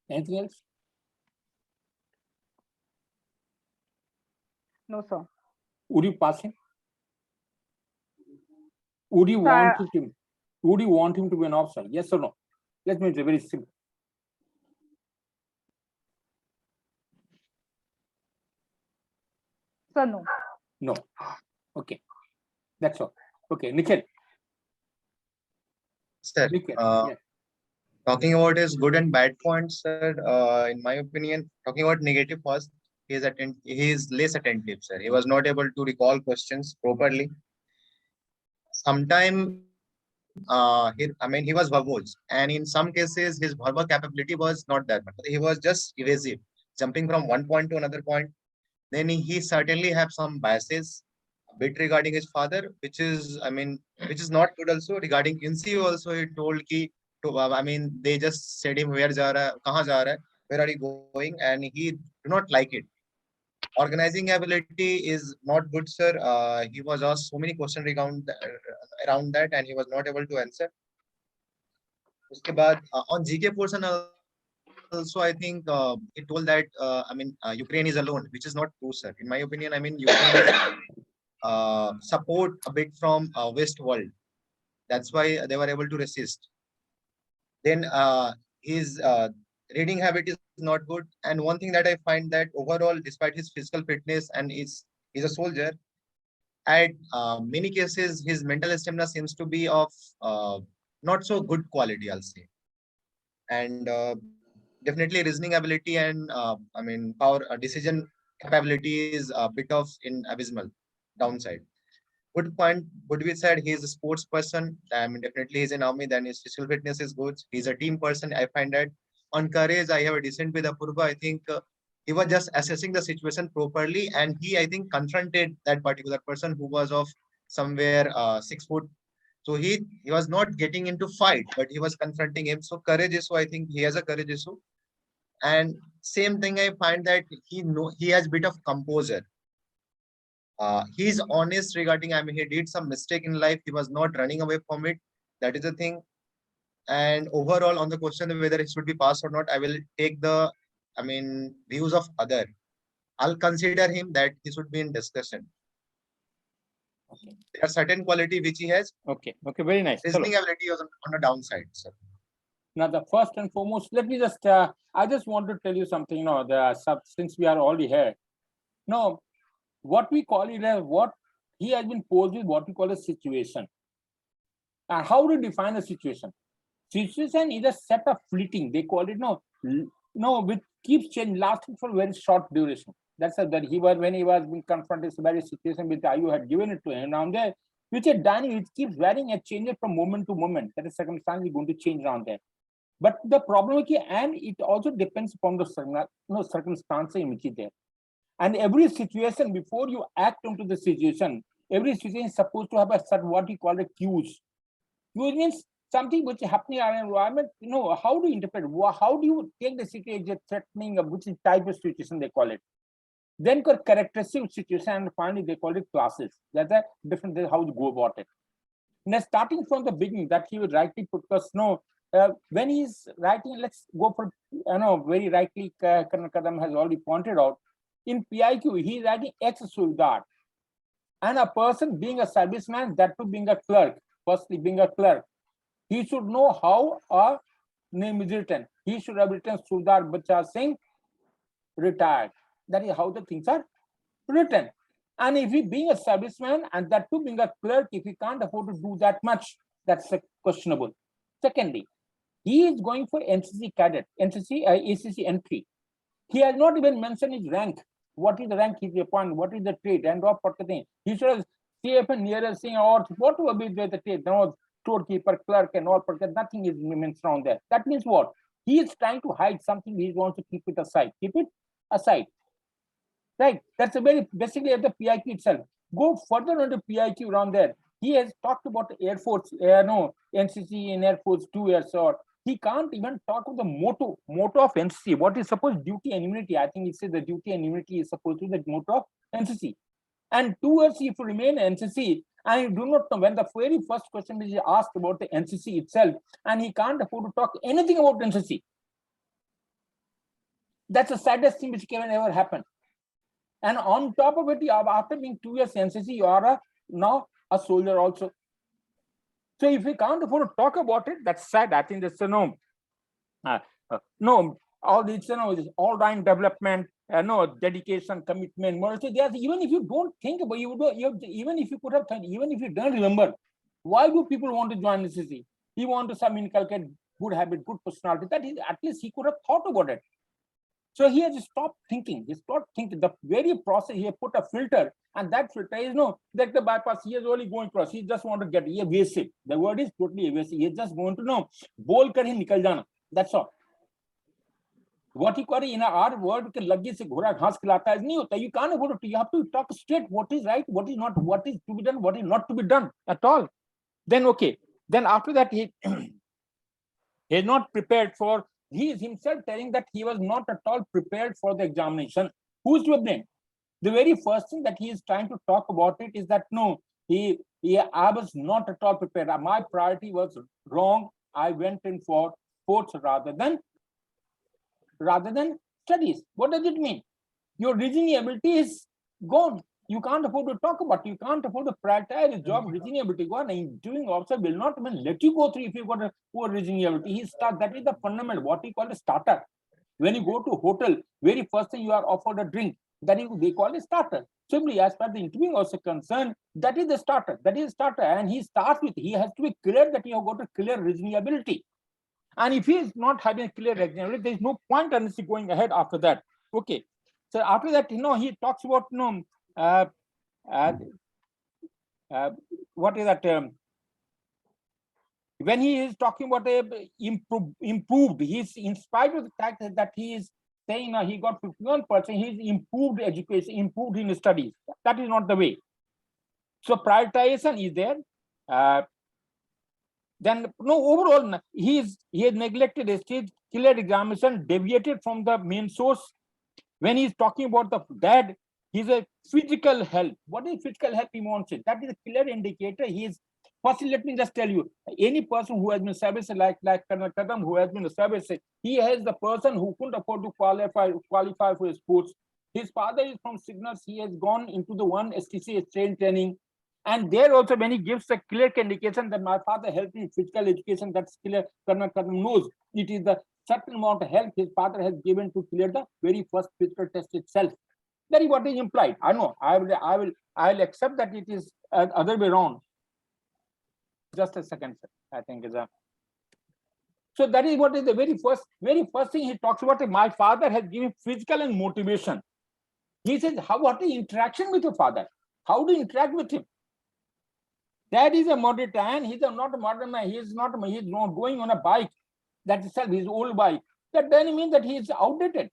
Anything else? No, sir. Would you pass him? Would you So want him? Would you want him to be an officer? Yes or no? Let me make it very simple. Sir, no. No. Okay. That's all. Okay, Nikhil. Sir, Nikhil. Yeah. talking about his good and bad points, sir, in my opinion, talking about negative first, he is less attentive, sir. He was not able to recall questions properly. Sometimes, he was verbose, and in some cases, his verbal capability was not that much. He was just evasive, jumping from one point to another point. Then he certainly have some biases, a bit regarding his father, which is not good. Also regarding NC, also he told ki, they just said him where ja raha, kahan ja raha hai, where are you going, and he do not like it. Organizing ability is not good, sir. He was asked so many questions around that, and he was not able to answer. Uske baad, on GK portion also, I think he told that Ukraine is alone, which is not true, sir. In my opinion, Ukraine support a bit from West world. That's why they were able to resist. Then his reading habit is not good. And one thing that I find that overall, despite his physical fitness and he's a soldier, at many cases, his mental stamina seems to be of not so good quality, I'll say. And definitely reasoning ability and I mean power decision capability is a bit of in abysmal downside. Good point. Would be said he is a sports person. I mean, definitely he's in army. Then his physical fitness is good. He's a team person. I find that on courage, I have a decent with Apurva. I think he was just assessing the situation properly, and he, I think, confronted that particular person who was of somewhere 6 foot. So he was not getting into fight, but he was confronting him. So courage issue, I think he has a courage issue. And same thing, I find that he has bit of composure. He's honest regarding, I mean, he did some mistake in life. He was not running away from it. That is the thing. And overall, on the question of whether it should be passed or not, I will take the, I mean, views of other. I'll consider him that he should be in discussion. Okay. There are certain quality which he has. Okay. Okay. Very nice. Reasoning ability is on the downside, sir. Now, the first and foremost, let me just, I just want to tell you something, since we are already here. No, what we call it as what he has been posed with what we call a situation. And how to define a situation? Situation is a set of fleeting. They call it which keeps changing, lasting for very short duration. That's that he was when he was being confronted with various situation which you had given it to him down there, which is dynamic, which keeps varying and changing from moment to moment. That is circumstance is going to change around there. But the problem is, and it also depends upon the circumstance in which it is there. And every situation, before you act into the situation, every situation is supposed to have a certain what we call a cues. Cues means something which is happening in our environment. How do you interpret? How do you take the situation threatening, which type of situation they call it? Then characteristic situation, and finally they call it classes. That's a different how you go about it. Now, starting from the beginning, that he would rightly put us when he's writing, let's go for very rightly Colonel Kadam has already pointed out. In PIQ, he is writing ex-Subedar. And a person being a serviceman, that too being a clerk, firstly being a clerk, he should know how a name is written. He should have written Subedar Bachar Singh, retired. That is how the things are written. And if he being a serviceman and that too being a clerk, if he can't afford to do that much, that's questionable. Secondly, he is going for NCC cadet, ACC entry. He has not even mentioned his rank. What is the rank he's appointed? What is the trade? And what thing? He should have CF and Neeraj Singh or what will be the trade? No, storekeeper, clerk, and all, but nothing is mentioned around there. That means what? He is trying to hide something. He wants to keep it aside. Keep it aside. Right? That's a very basically at the PIQ itself. Go further on the PIQ around there. He has talked about the Air Force, NCC in Air Force 2 years or he can't even talk of the motto of NCC. What is supposed duty and immunity? I think it says the duty and immunity is supposed to be the motto of NCC. And 2 years if you remain NCC, and you do not know when the very first question is asked about the NCC itself, and he can't afford to talk anything about NCC. That's the saddest thing which can ever happen. And on top of it, after being 2 years NCC, you are now a soldier also. So if we can't afford to talk about it, that's sad. I think that's all these all-round development, dedication, commitment, mercy. There's even if you don't think about even if you could have even if you don't remember, why do people want to join NCC? He want to some inculcate good habit, good personality. That is at least he could have thought about it. So he has stopped thinking. He stopped thinking. The very process, he put a filter, and that filter is that the bypass. He is only going across. He just want to get evasive. The word is totally evasive. He is just going to bol kar hi nikal jana. That's all. What he call in our word, laggi se ghora ghas khilata is nahi hota. You can't afford to. You have to talk straight. What is right? What is not? What is to be done? What is not to be done at all? Then okay. Then after that he is not prepared for. He is himself telling that he was not at all prepared for the examination. Who's to blame? The very first thing that he is trying to talk about it is that I was not at all prepared. My priority was wrong. I went in for sports rather than studies. What does it mean? Your reasoning ability is gone. You can't afford to talk about it. You can't afford to prioritize his job reasonability. One interviewing officer will not even let you go through if you've got a poor reasonability. He start, that is the fundamental, what we call a starter. When you go to hotel, very first thing you are offered a drink. That is, they call it starter. Simply, as far as the interviewing officer concerned, that is the starter. That is starter. And he starts with, he has to be clear that you have got a clear reasonability. And if he is not having a clear reasonability, there is no point unless going ahead after that. Okay. So after that, he talks about, what is that? When he is talking about improved, he's in spite of the fact that he is saying he got 51%, he's improved education, improved in studies. That is not the way. So prioritization is there. Then no, overall he has neglected a stage clear examination, deviated from the main source. When he's talking about the dad, he's a physical health. What is physical health he wants it? That is a clear indicator. He is. Firstly, let me just tell you, any person who has been service like Colonel Kadam, who has been a service, he has the person who couldn't afford to qualify for sports. His father is from Signals. He has gone into the one STC training. And there also, when he gives a clear indication that my father helped me in physical education, that's clear. Colonel Kadam knows it is the certain amount of help his father has given to clear the very first physical test itself. That is what is implied. I know. I will accept that it is other way around. Just a second, sir. I think is a. So that is what is the very first thing he talks about. My father has given physical and motivation. He says, what is interaction with your father? How do you interact with him? That is a modern man. He's not a modern man. He's not going on a bike. That itself, his old bike. That doesn't mean that he is outdated.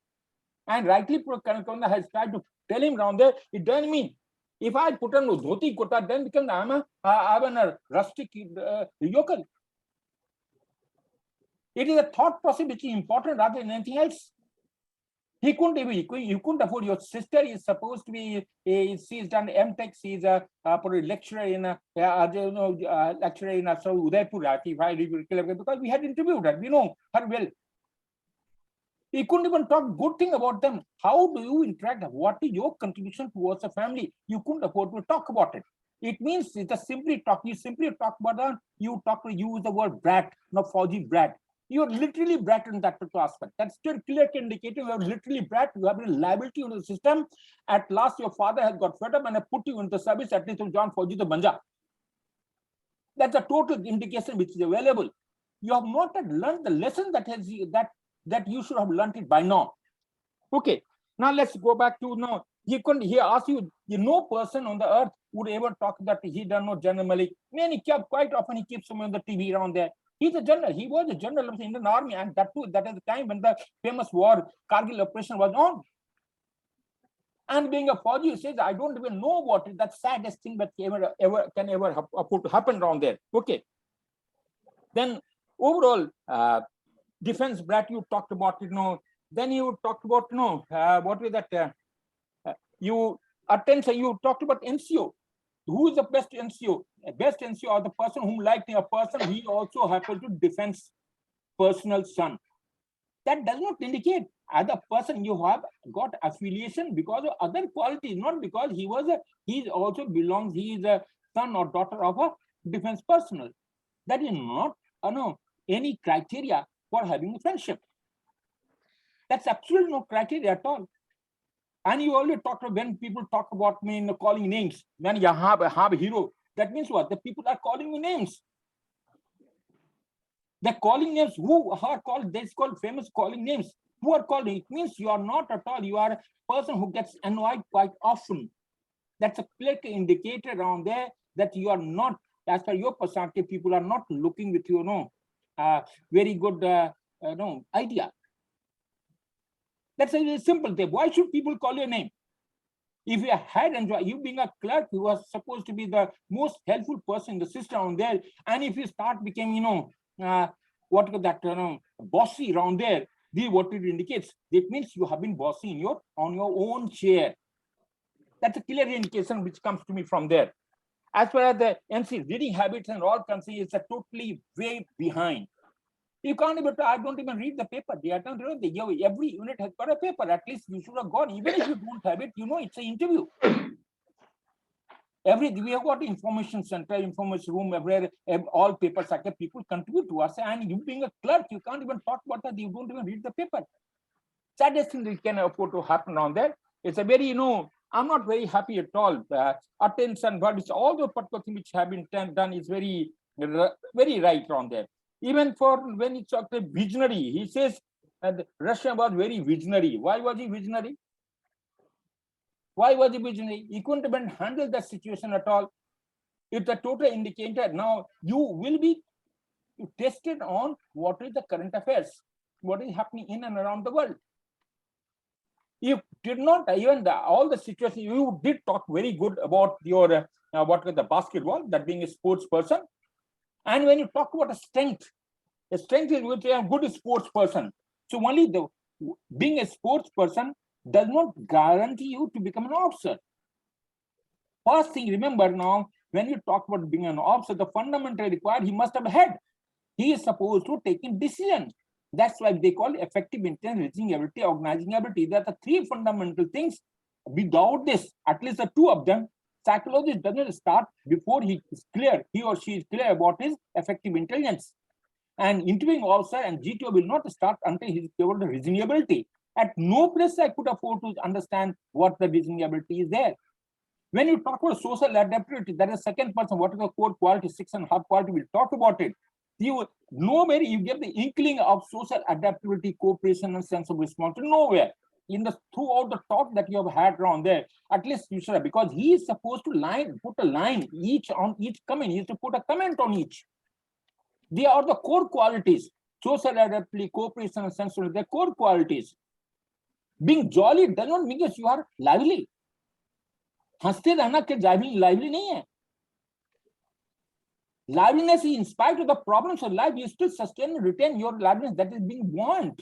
And rightly, Kanakanda has tried to tell him around there. It doesn't mean. If I put on dhoti kurta, then because I'm a rustic yokel. It is a thought process which is important rather than anything else. You couldn't afford. Your sister is supposed to be. She's done MTech. She's a lecturer in lecturer in Udaipur. If I recollect, because we had interviewed her, we know her well. You couldn't even talk good thing about them. How do you interact? What is your contribution towards a family? You couldn't afford to talk about it. It means it's a simply talk. You simply talk about that. You use the word brat, not Fauji brat. You're literally brat in that particular aspect. That's still clear indicating you are literally brat. You have a liability on the system. At last, your father has got fed up and put you into service, at least John Fauji the Banja. That's a total indication which is available. You have not learned the lesson that you should have learned it by now. Okay, now let's go back to he asked you, no person on the earth would ever talk that he does not General Malik. Quite often he keeps someone on the TV around there. He's a general. He was a general of the Indian Army, and that is the time when the famous war, Kargil operation was on. And being a Fauji, he says, I don't even know what is that saddest thing that can ever happen around there. Okay. Then overall, defense brat, you talked about it. Then you talked about what was that? You talked about NCO. Who is the best NCO? Best NCO or the person whom liked a person, he also happened to defense personal son. That does not indicate as a person you have got affiliation because of other qualities, not because he also belongs, he is a son or daughter of a defense personnel. That is not any criteria for having a friendship. That's absolutely no criteria at all. And you already talked about when people talk about me in calling names. When you have a hero, that means what? The people are calling you names. They're calling names. Who are called? That's called famous calling names. Who are calling? It means you are not at all. You are a person who gets annoyed quite often. That's a clear indicator around there that you are not, as per your personality, people are not looking with very good idea. That's a very simple thing. Why should people call your name? If you had enjoyed, you being a clerk, you are supposed to be the most helpful person in the system on there. And if you start becoming, bossy around there, what it indicates, it means you have been bossy on your own chair. That's a clear indication which comes to me from there. As far as the NC reading habits and all concerned, it's a totally way behind. You can't even, I don't even read the paper. They are not, every unit has got a paper. At least you should have gone. Even if you don't have it, it's an interview. We have got information center, information room, everywhere, all papers are kept. People contribute to us, and you being a clerk, you can't even talk about that. You don't even read the paper. Saddest thing that can afford to happen on there. It's a very, I'm not very happy at all. Attention, but it's all the particular thing which have been done is very, very right on there. Even for when it's a visionary, he says that Russia was very visionary. Why was he visionary? Why was he visionary? He couldn't even handle that situation at all. It's a total indicator. Now you will be tested on what is the current affairs, what is happening in and around the world. You did not even all the situations. You did talk very good about your what was the basketball, that being a sports person. And when you talk about a strength is which a good sports person. So only being a sports person does not guarantee you to become an officer. First thing, remember now, when you talk about being an officer, the fundamental required, he must have a head. He is supposed to take decisions. That's why they call effective intelligence, reasoning ability, organizing ability. There are the three fundamental things. Without this, at least the two of them, psychologist doesn't start before he or she is clear about his effective intelligence. And interviewing officer and GTO will not start until he is covered the reasoning ability. At no place I could afford to understand what the reasoning ability is there. When you talk about social adaptability, that is second person, what is the core quality, 6.5 quality, we'll talk about it. You nowhere you get the inkling of social adaptability, cooperation, and sense of responsibility. Nowhere. Throughout the talk that you have had around there, at least you should have, because he is supposed to put a line each on each comment. He has to put a comment on each. They are the core qualities. Social adaptability, cooperation, and sense of the core qualities. Being jolly does not mean that you are lively. हंसते रहना के lively नहीं है. Liveliness is in spite of the problems of life, you still sustain and retain your liveliness that is being want.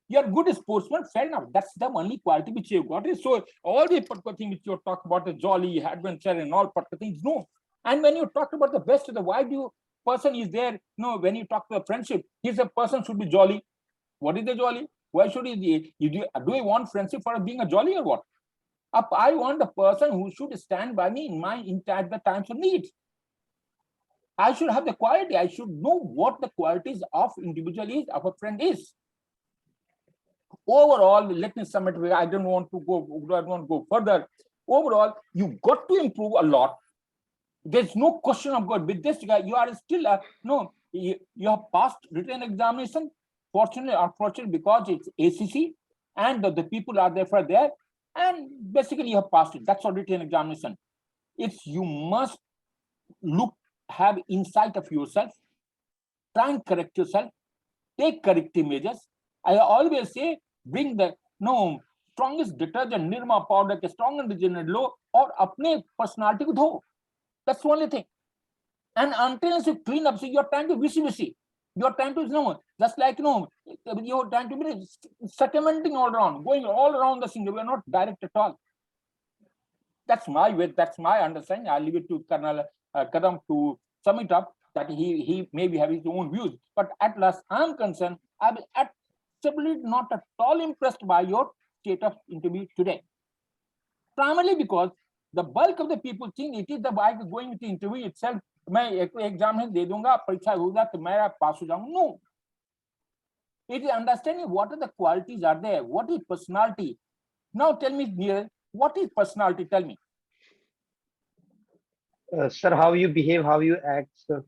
You're a good sportsman, fair enough. That's the only quality which you've got. So all the particular things which you talk about, the jolly, adventure, and all particular things, no. And when you talk about the best of the why do person is there, no, when you talk about friendship, he's a person should be jolly. What is the jolly? Why should he do I want friendship for being a jolly or what? I want the person who should stand by me at the times of need. I should have the quality. I should know what the qualities of individual is, of a friend is. Overall, let me sum it. I don't want to go further. Overall, you got to improve a lot. There's no question of God. With this guy, you are still you have passed written examination. Fortunately, unfortunately, because it's ACC and the people are therefore there. And basically you have passed it. That's a written examination. You must have insight of yourself, try and correct yourself, take corrective measures. I always say, bring the strongest detergent, Nirma powder, strong and regenerate low, or apne personality ko dho. That's the only thing. And until you clean up, so you're trying to wishy-washy. You're trying to just like you're trying to be circumventing all around, going all around the thing. We're not direct at all. That's my way, that's my understanding. I'll leave it to Colonel Kadam to sum it up, that he maybe have his own views. But at last, I'm concerned, I'm absolutely not at all impressed by your state of interview today. Primarily because the bulk of the people think it is the by going with the interview itself. मैं एक exam दे दूंगा, परीक्षा होगा तो मैं पास हो जाऊंगा. No. It is understanding what are the qualities are there, what is personality. Now tell me, Neeraj, what is personality? Tell me. Sir, how you behave, how you act, sir.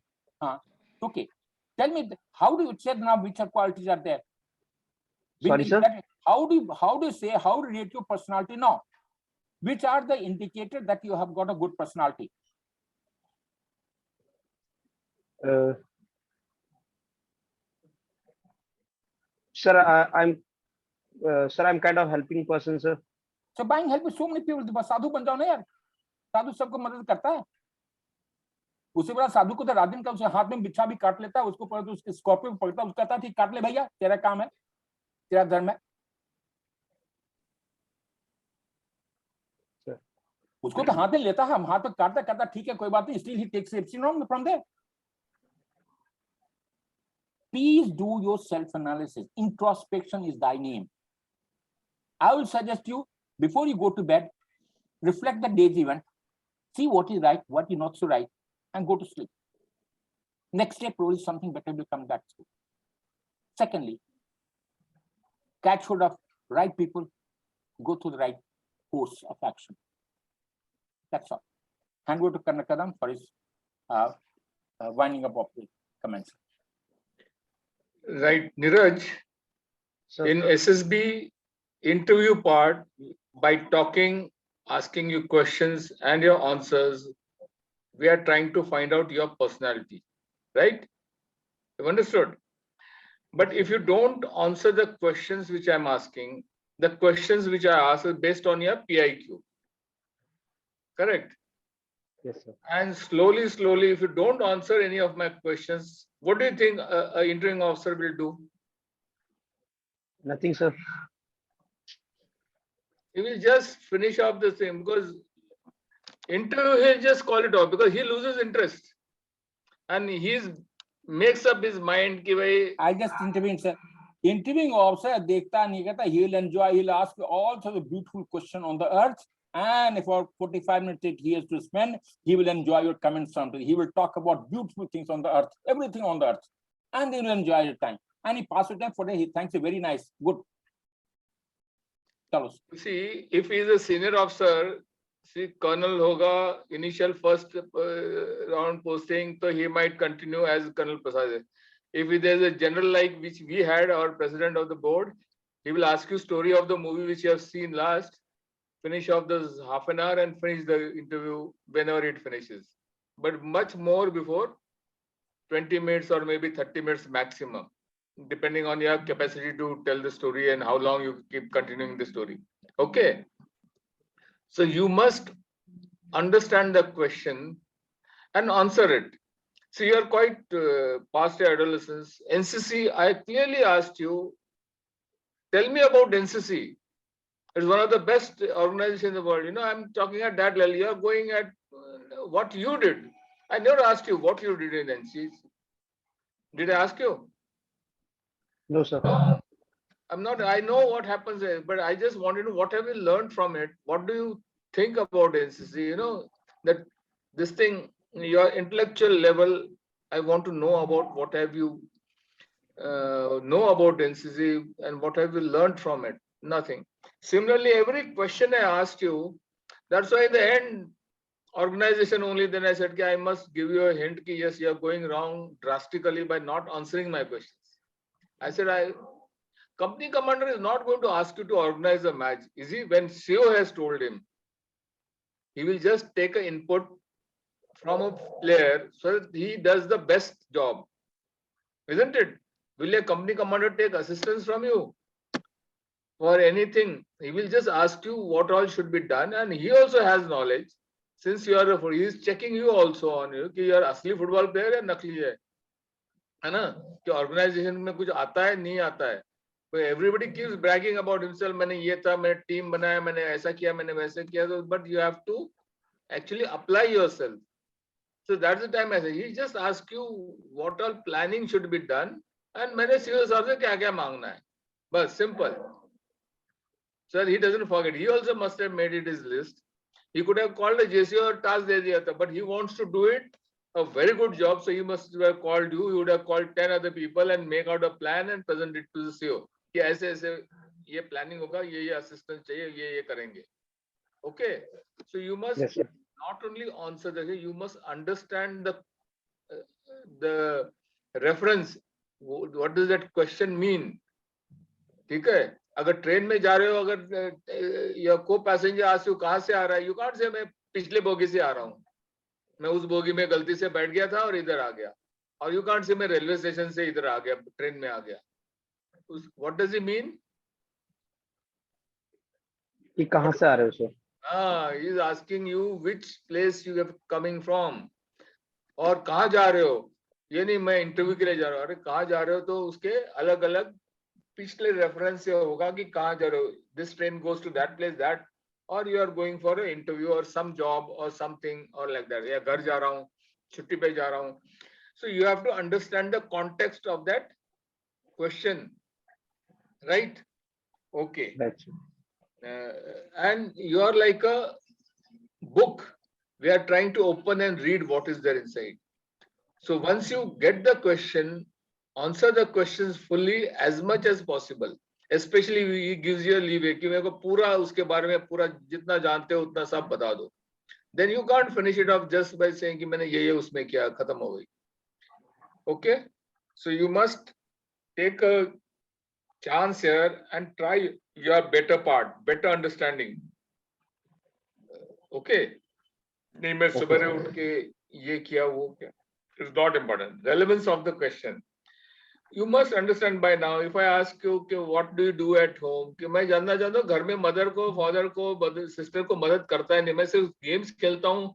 Okay. Tell me, how do you check now which are qualities are there? Sorry, sir. How do you rate your personality now? Which are the indicators that you have got a good personality? Sir, I'm kind of helping person, sir. So buying help with so many people. साधु बन जाओ ना यार. साधु सबको मदद करता है. उसी बड़ा साधु को तो रात दिन का उसे हाथ में बिच्छा भी काट लेता है, उसको पर उसके स्कॉर्पियो पड़ता है, उसका कहता है काट ले भैया, तेरा काम है, तेरा धर्म है. उसको तो हाथ में लेता है, हम हाथ में काटता करता, ठीक है कोई बात नहीं, still he takes it from there. Please do your self-analysis. Introspection is thy name. I will suggest you Before you go to bed, reflect the day's event, see what is right, what is not so right, and go to sleep. Next day, probably something better will come back to you. Secondly, catch hold of right people, go to the right course of action. That's all. Hand over to Karnakadam for his winding up of the comments. Right, Neeraj, Sir, in SSB interview part, by talking, asking you questions and your answers, we are trying to find out your personality, right? You understood? But if you don't answer the questions which I'm asking, the questions which I ask is based on your PIQ. Correct? yes, sir. And slowly, if you don't answer any of my questions, what do you think an interviewing officer will do? Nothing, sir. He will just finish off the thing, because interview, he'll just call it off because he loses interest. And he's makes up his mind ki bhai, I just intervene, sir. Interviewing officer, dekhta nahi kehta, he'll enjoy, he'll ask all sorts of beautiful questions on the earth. And for 45 minutes he has to spend, he will enjoy your comments on it. He will talk about beautiful things on the earth, everything on the earth. And they will enjoy your time. And he passes time for day, he thanks you, very nice, good. Chalo. see, if he is a senior officer, see, colonel hoga, initial first round posting, so he might continue as Colonel Prasad. If there's a general like which we had, our president of the board, he will ask you story of the movie which you have seen last, finish off this half an hour and finish the interview whenever it finishes. But much more before 20 minutes or maybe 30 minutes maximum, depending on your capacity to tell the story and how long you keep continuing the story. Okay. So you must understand the question and answer it. So you are quite past your adolescence. NCC, I clearly asked you, tell me about NCC. It's one of the best organizations in the world. You know, I'm talking at that level. You're going at what you did. I never asked you what you did in NCC. Did I ask you? No, sir. I'm not, I know what happens there, but I just wanted to know what have you learned from it? What do you think about NCC? You know, that this thing, your intellectual level, I want to know about what have you know about NCC and what have you learned from it? Nothing. Similarly, every question I asked you, that's why in the end, organization only, then I said, I must give you a hint ki yes, you're going wrong drastically by not answering my questions. I said, company commander is not going to ask you to organize a match. Is he? When CEO has told him, he will just take an input from a player so that he does the best job. Isn't it? Will a company commander take assistance from you for anything? He will just ask you what all should be done, and he also has knowledge. Since you are, he is checking you also on you कि यार असली football player है नकली है ना? कि organisation में कुछ आता है नहीं आता है. Everybody keeps bragging about himself. मैंने ये था, मैंने टीम बनाया, मैंने ऐसा किया, मैंने वैसे किया. But you have to actually apply yourself. So that's the time I say he just ask you what all planning should be done, and मैंने CEO साहब से क्या क्या मांगना है. But simple. Sir, he doesn't forget. He also must have made it his list. He could have called a JCO or task दे दिया था, but he wants to do it a very good job. So he must have called you. He would have called 10 other people and make out a plan and present it to the CEO. कि ऐसे ऐसे ये planning होगा, ये assistance चाहिए, ये करेंगे. Okay. So you must Yes, sir. not only answer the, you must understand the reference. What does that question mean? ठीक है. अगर ट्रेन में जा रहे हो, अगर या को पैसेंजर आस्क यू कहाँ से आ रहा है, यू कांट से मैं पिछले बोगी से आ रहा हूँ, मैं उस बोगी में गलती से बैठ गया था और इधर आ गया, और यू कांट से मैं रेलवे स्टेशन से इधर आ गया, ट्रेन में आ गया. What does it mean? कि कहाँ से आ रहे हो sir? He is asking you which place you are coming from, और कहाँ जा रहे हो. ये नहीं मैं इंटरव्यू के लिए जा रहा हूँ. अरे कहाँ जा रहे हो तो उसके अलग अलग पिछले रेफरेंस से होगा कि कहाँ जा रहे हो. This train goes to that place, that, or you are going for an interview or some job or something or like that. या घर जा रहा हूँ, छुट्टी पे जा रहा हूँ. So you have to understand the context of that question, right? Okay. Right, sir. and you are like a book. We are trying to open and read what is there inside. So once you get the question, answer the questions fully as much as possible. Especially he gives you a leeway कि मेरे को पूरा उसके बारे में पूरा जितना जानते हो उतना सब बता दो. Then you can't finish it off just by saying कि मैंने ये उसमें किया खत्म हो गई. Okay, so you must take a chance here and try your better part, better understanding. Okay. नहीं मैं सुबह उठ के ये किया वो क्या. It's not important. Relevance of the question. You must understand by now. If I ask you, okay, what do you do at home? कि मैं जानना चाहता हूँ घर में मदर को, फादर को, सिस्टर को मदद करता है नहीं. मैं सिर्फ गेम्स खेलता हूँ.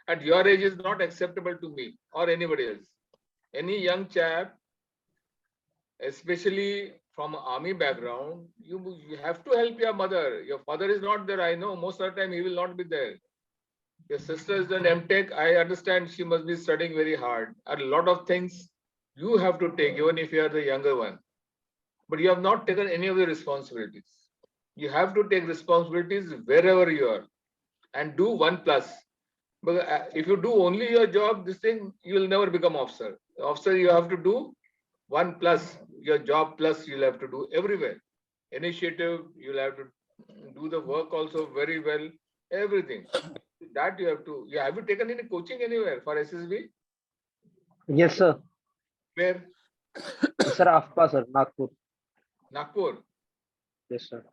At your age is not acceptable to me or anybody else. Any young chap, especially from army background, you have to help your mother. Your father is not there. I know most of the time he will not be there. Your sister is an MTech. I understand she must be studying very hard. A lot of things you have to take, even if you are the younger one. But you have not taken any of the responsibilities. You have to take responsibilities wherever you are and do 1+. But if you do only your job, this thing, you will never become officer. Officer, you have to do 1+. Your job plus you'll have to do everywhere. Initiative, you'll have to do the work also very well. Everything. That you have to. Have you taken any coaching anywhere for SSB? Yes, sir. Where? Sir, AFPA, sir, Nagpur. Nagpur. Yes, sir.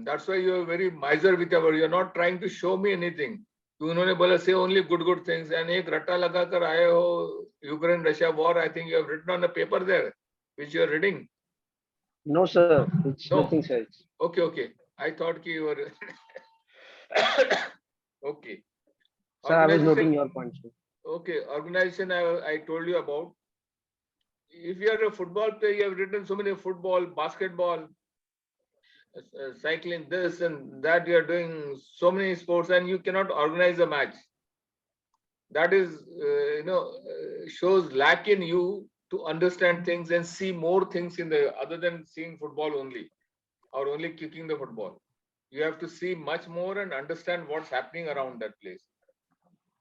That's why you are very miser with your. You're not trying to show me anything. उन्होंने बोला say only good things and एक रट्टा लगा कर आए हो Ukraine Russia war. I think you have written on the paper there, which you are reading. No, sir. It's No. nothing, sir. Okay. I thought you were. Okay. Sir, I was noting your point, sir. Okay, organization I told you about. If you are a football player, you have written so many football, basketball, cycling, this and that. You are doing so many sports, and you cannot organize a match. That is, shows lack in you to understand things and see more things in the other than seeing football only, or only kicking the football. You have to see much more and understand what's happening around that place.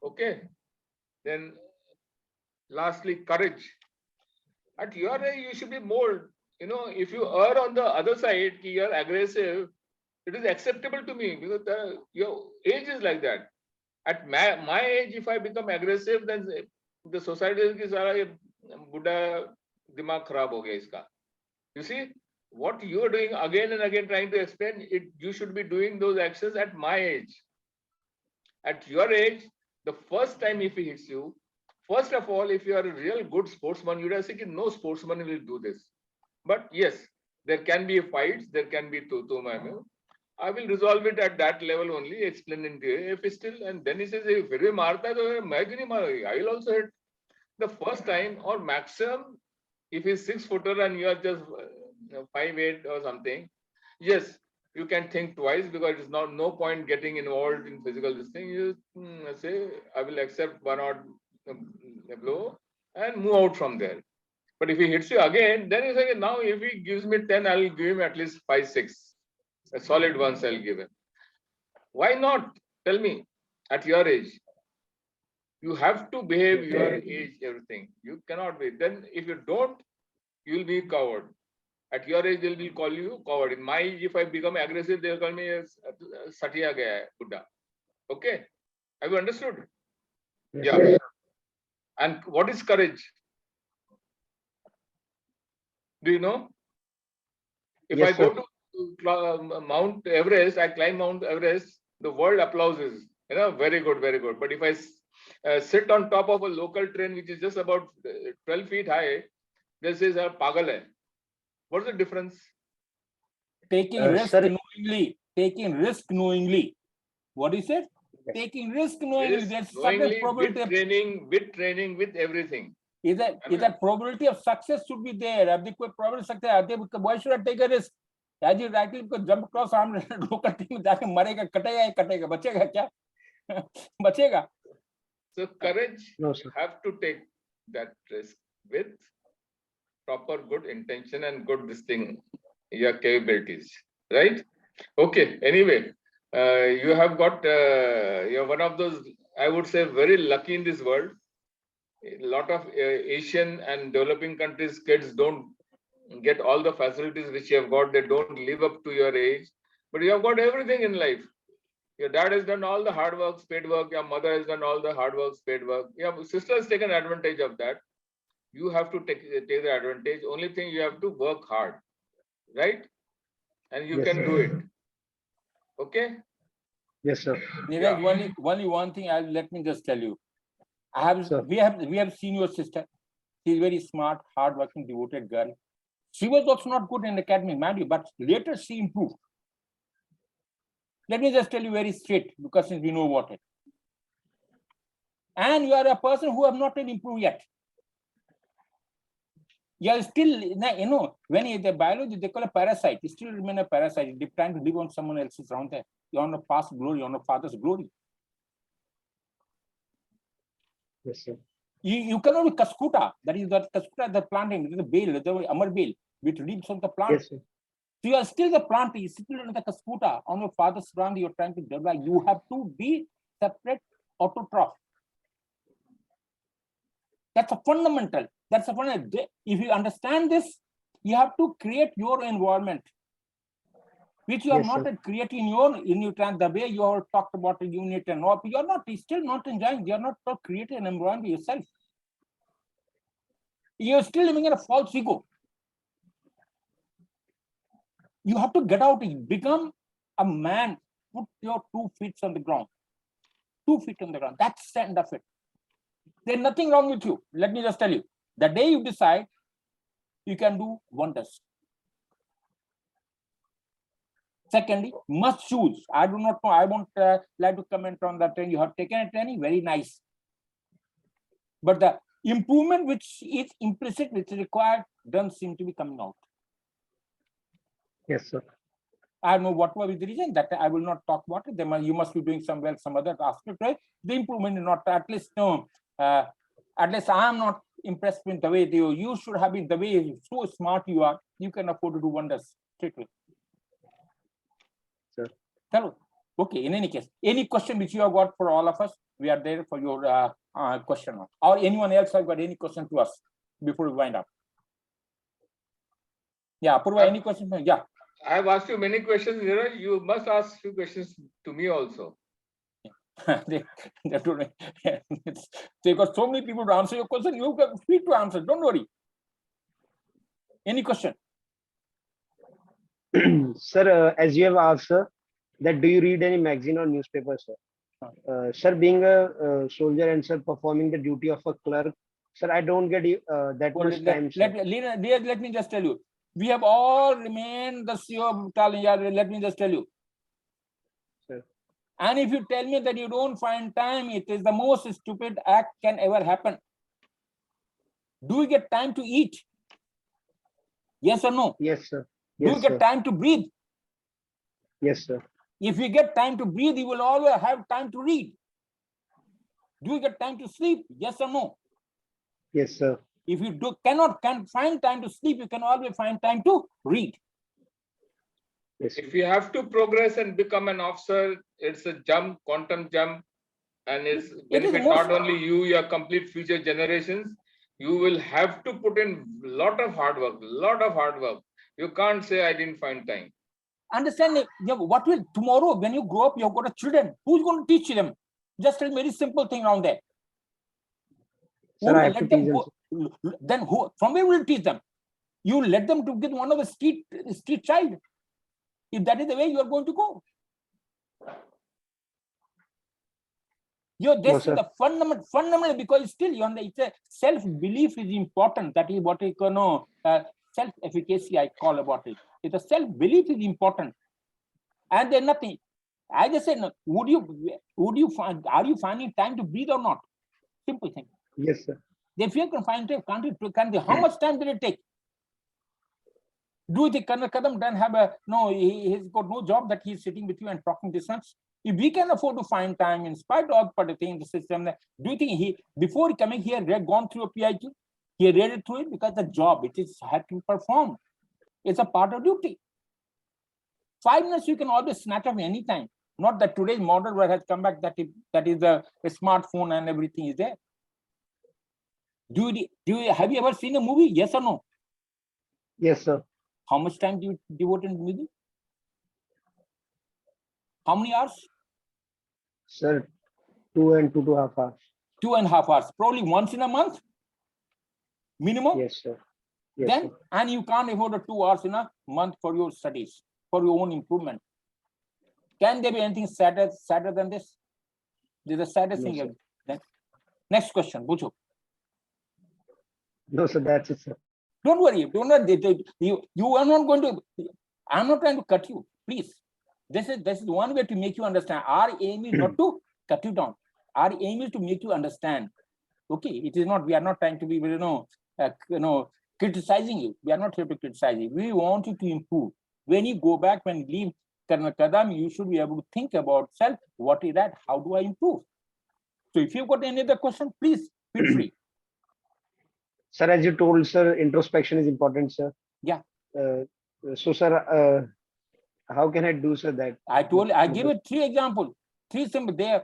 Okay. Then lastly, courage. At your age, you should be more, if you are on the other side, you are aggressive, it is acceptable to me because your age is like that. At my age, if I become aggressive, then the society is Buddha dimag kharab ho gaya iska. You see, what you are doing again and again trying to explain it, you should be doing those actions at my age. At your age, the first time if he hits you, first of all, if you are a real good sportsman, you would have said no sportsman will do this. But yes, there can be fights, there can be I will resolve it at that level only, explaining to you. If it's still, and then he says, if I will also hit the first time or maximum, if he's 6-footer and you are just 5'8" or something, yes, you can think twice because it's not no point getting involved in physical this thing. You say, I will accept one odd blow and move out from there. But if he hits you again, then you say, now if he gives me 10, I'll give him at least 5-6. A solid ones I'll give him. Why not? Tell me, at your age, you have to behave your age, everything. You cannot be. Then if you don't, you will be coward. At your age, they will call you coward. In my age, if I become aggressive, they'll call me Satya gaya Buddha. Okay? Have you understood? Yes, Yeah. sir. And what is courage? Do you know? If Yes, I go to Mount Everest, I climb Mount Everest, the world applauses. Very good, very good. But if I sit on top of a local train, which is just about 12 feet high, this is a pagal hai. What's the difference? Taking risk sir- knowingly. Taking risk knowingly. What is it? Taking risk knowingly. Risk There's certain knowingly, probability. with training, with everything. Is that probability of success should be there? Abhi koi probability success. Why should I take a risk? As you rightly jump across सामने local team में जाके मरेगा कटेगा बचेगा क्या? बचेगा. So courage, No, you sir. have to take that risk with proper good intention and good this thing, your capabilities, right? Okay, anyway, you have got, you're one of those, I would say, very lucky in this world. A lot of Asian and developing countries kids don't get all the facilities which you have got. They don't live up to your age, but you have got everything in life. Your dad has done all the hard work, paid work. Your mother has done all the hard work, paid work. Your sister has taken advantage of that. You have to take the advantage. Only thing you have to work hard, right? And you Yes, can sir. do it. Okay. Yes, sir. Neeraj, Yeah. only one thing. Let me just tell you. Sir. We have seen your sister. She's very smart, hardworking, devoted girl. She was also not good in academic, mind you, but later she improved. Let me just tell you very straight, because since we know about it. And you are a person who have not yet improved yet. You are still, you know, when the biology, they call a parasite, you still remain a parasite. You're trying to live on someone else's around there. You're on a past glory, on a father's glory. Yes, sir. You cannot be kaskuta. That is that kaskuta, the planting, it is the bale, the amar bale, which leaves on the plant. Yes, sir. So you are still the plant, you still in the kaskuta on your father's ground. You're trying to develop. You have to be separate autotroph. That's a fundamental. That's a fundamental. If you understand this, you have to create your environment, which you have Yes, not sir. yet created in your trans. The way you have talked about the unit and all, you're not still not enjoying. You're not creating an environment yourself. You're still living in a false ego. You have to get out, become a man, put your 2 feet on the ground. 2 feet on the ground. That's the end of it. There's nothing wrong with you. Let me just tell you. The day you decide, you can do wonders. Secondly, must choose. I do not know. I won't like to comment on that. You have taken a training, very nice. But the improvement which is implicit, which is required, doesn't seem to be coming out. Yes, sir. I don't know what was the reason that I will not talk about it. You must be doing some well, some other aspect, right? The improvement is not, at least no. At least I am not impressed with the way you should have been, the way so smart you are. You can afford to do wonders straight away. Sir. Hello. Okay. In any case, any question which you have got for all of us, we are there for your question. Or anyone else have got any question to us before we wind up? Yeah, Purva, any question? Yeah. I have asked you many questions, Neeraj. You must ask few questions to me also. They got so many people to answer your question. You can free to answer. Don't worry. Any question? Sir, as you have asked, sir, that do you read any magazine or newspaper, sir? Sir, being a soldier and sir performing the duty of a clerk, sir, I don't get that much time. Let me just tell you. We have all remained the CEO of Italian. Let me just tell you. Sir. And if you tell me that you don't find time, it is the most stupid act can ever happen. Do you get time to eat? Yes or no? Yes, sir. Do you get time to breathe? Yes, sir. If you get time to breathe, you will always have time to read. Do you get time to sleep? Yes or no? Yes, sir. If you can find time to sleep, you can always find time to read. Yes. If you have to progress and become an officer, it's a jump, quantum jump, and it's benefit not only you, your complete future generations. You will have to put in a lot of hard work. You can't say I didn't find time. Understand what will tomorrow when you grow up, you've got children. Who's going to teach them? Just a very simple thing around there. Sir, I have to teach them. Then who? From where will you teach them? You let them to get one of the street child. If that is the way you are going to go. This is the fundamental because still it's a self-belief is important. That is what you know, self-efficacy I call about it. It's a self-belief is important. And there's nothing. I just said, no, would you find, are you finding time to breathe or not? Simple thing. Yes, sir. If you can find time, how much time did it take? Do you think Colonel Kadam doesn't have he's got no job that he's sitting with you and talking distance? If we can afford to find time in spite of the thing in the system, do you think before coming here, he had gone through a PIQ? He read it through it because the job, it is had to perform. It's a part of duty. 5 minutes you can always snatch up any time. Not that today's modern world has come back that is a smartphone and everything is there. Have you ever seen a movie? Yes or no? Yes, sir. How much time do you devote in the movie? How many hours? Sir, 2 and 2.5 hours. 2.5 hours. Probably once in a month. Minimum. Yes, sir. Yes, Then, sir. and you can't afford 2 hours in a month for your studies, for your own improvement. Can there be anything sadder than this? This is the saddest No, thing. sir. Then, next question, Bucho. No, sir, that's it, sir. Don't worry. You are not going to. I'm not trying to cut you. Please. This is one way to make you understand. Our aim is not to cut you down. Our aim is to make you understand. Okay, it is not. We are not trying to be, criticizing you. We are not here to criticize you. We want you to improve. When you go back, when you leave Kadam, you should be able to think about self. What is that? How do I improve? So if you've got any other question, please feel free. Sir, as you told, sir, introspection is important, sir. Yeah. So, sir, how can I do, sir, that? I give it 3 examples. 3 simple there.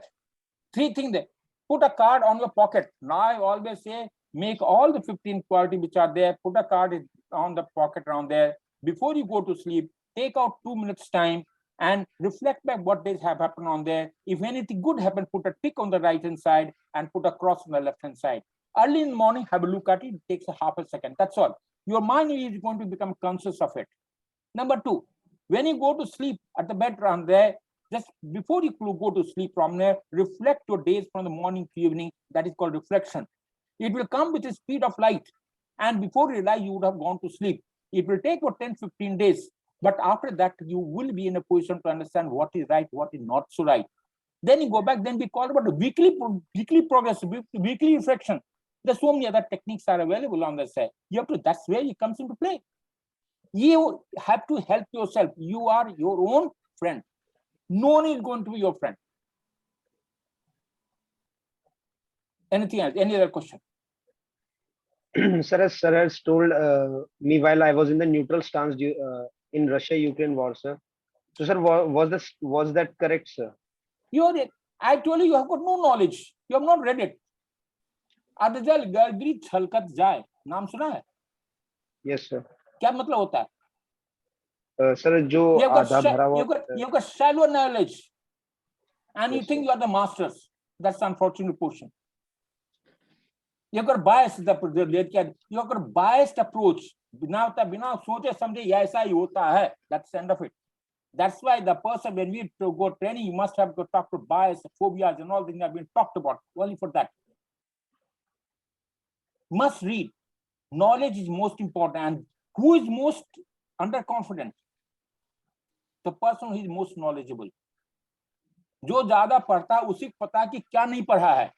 3 things there. Put a card on your pocket. Now I always say, make all the 15 qualities which are there. Put a card on the pocket around there. Before you go to sleep, take out 2 minutes time and reflect back what days have happened on there. If anything good happened, put a tick on the right hand side and put a cross on the left hand side. Early in the morning, have a look at it. It takes a half a second. That's all. Your mind is going to become conscious of it. Number 2, when you go to sleep at the bed around there, just before you go to sleep from there, reflect your days from the morning to evening. That is called reflection. It will come with the speed of light. And before you realize, you would have gone to sleep. It will take about 10-15 days. But after that, you will be in a position to understand what is right, what is not so right. Then you go back, then we call about the weekly progress, weekly reflection. There's so many other techniques are available on the side. You have to, that's where it comes into play. You have to help yourself. You are your own friend. No one is going to be your friend. Anything else? Any other question? Sir, as sir has told me while I was in the neutral stance in Russia-Ukraine war, sir. So, sir, was that correct, sir? I told you have got no knowledge. You have not read it. Adajal gargri chalkat jai. नाम सुना है? Yes, sir. क्या मतलब होता है? Sir, जो आधा भरा हुआ. You've got shallow knowledge, and you think you are the masters. That's the unfortunate portion. You've got biased you've got biased approach. बिना सोचे समझे ये ऐसा ही होता है. That's the end of it. That's why the person, when we go training, you must have to talk to bias, phobias, and all things have been talked about. Only for that. Must read. Knowledge is most important. And who is most underconfident? The person who is most knowledgeable. जो ज्यादा पढ़ता है उसी को पता है कि क्या नहीं पढ़ा है.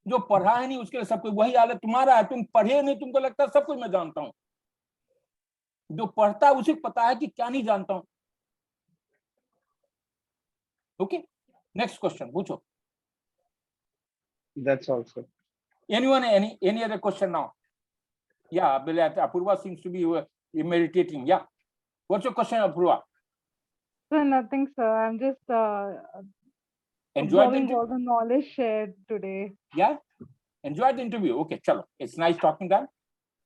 जो पढ़ा है नहीं उसके लिए सब कुछ वही हालत तुम्हारा है. तुम पढ़े नहीं, तुमको लगता है सब कुछ मैं जानता हूं. जो पढ़ता है उसी को पता है कि क्या नहीं जानता हूं. Okay, next question. Pucho. That's all, sir. Anyone, any other question now? Yeah, Apurva seems to be meditating. Yeah. What's your question, Apurva? So nothing, sir. I'm just Enjoyed the absorbing interview? all the knowledge shared today. Yeah. Enjoyed the interview. Okay, chalo. It's nice talking that.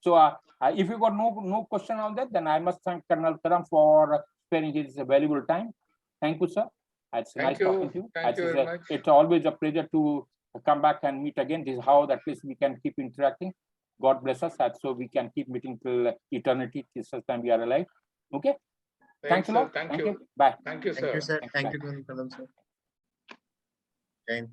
So if you got no question on that, then I must thank Colonel Karam for sparing his valuable time. Thank you, sir. It's nice talking to you. Thank you very much. It's always a pleasure to come back and meet again. This is how at least we can keep interacting. God bless us, so we can keep meeting till eternity, till such time we are alive. Okay. Thanks a lot. Thank you. Bye. Thank you, sir. Thank you, sir. Thanks, Thank bye. you, Kalam sir. Jai Hind.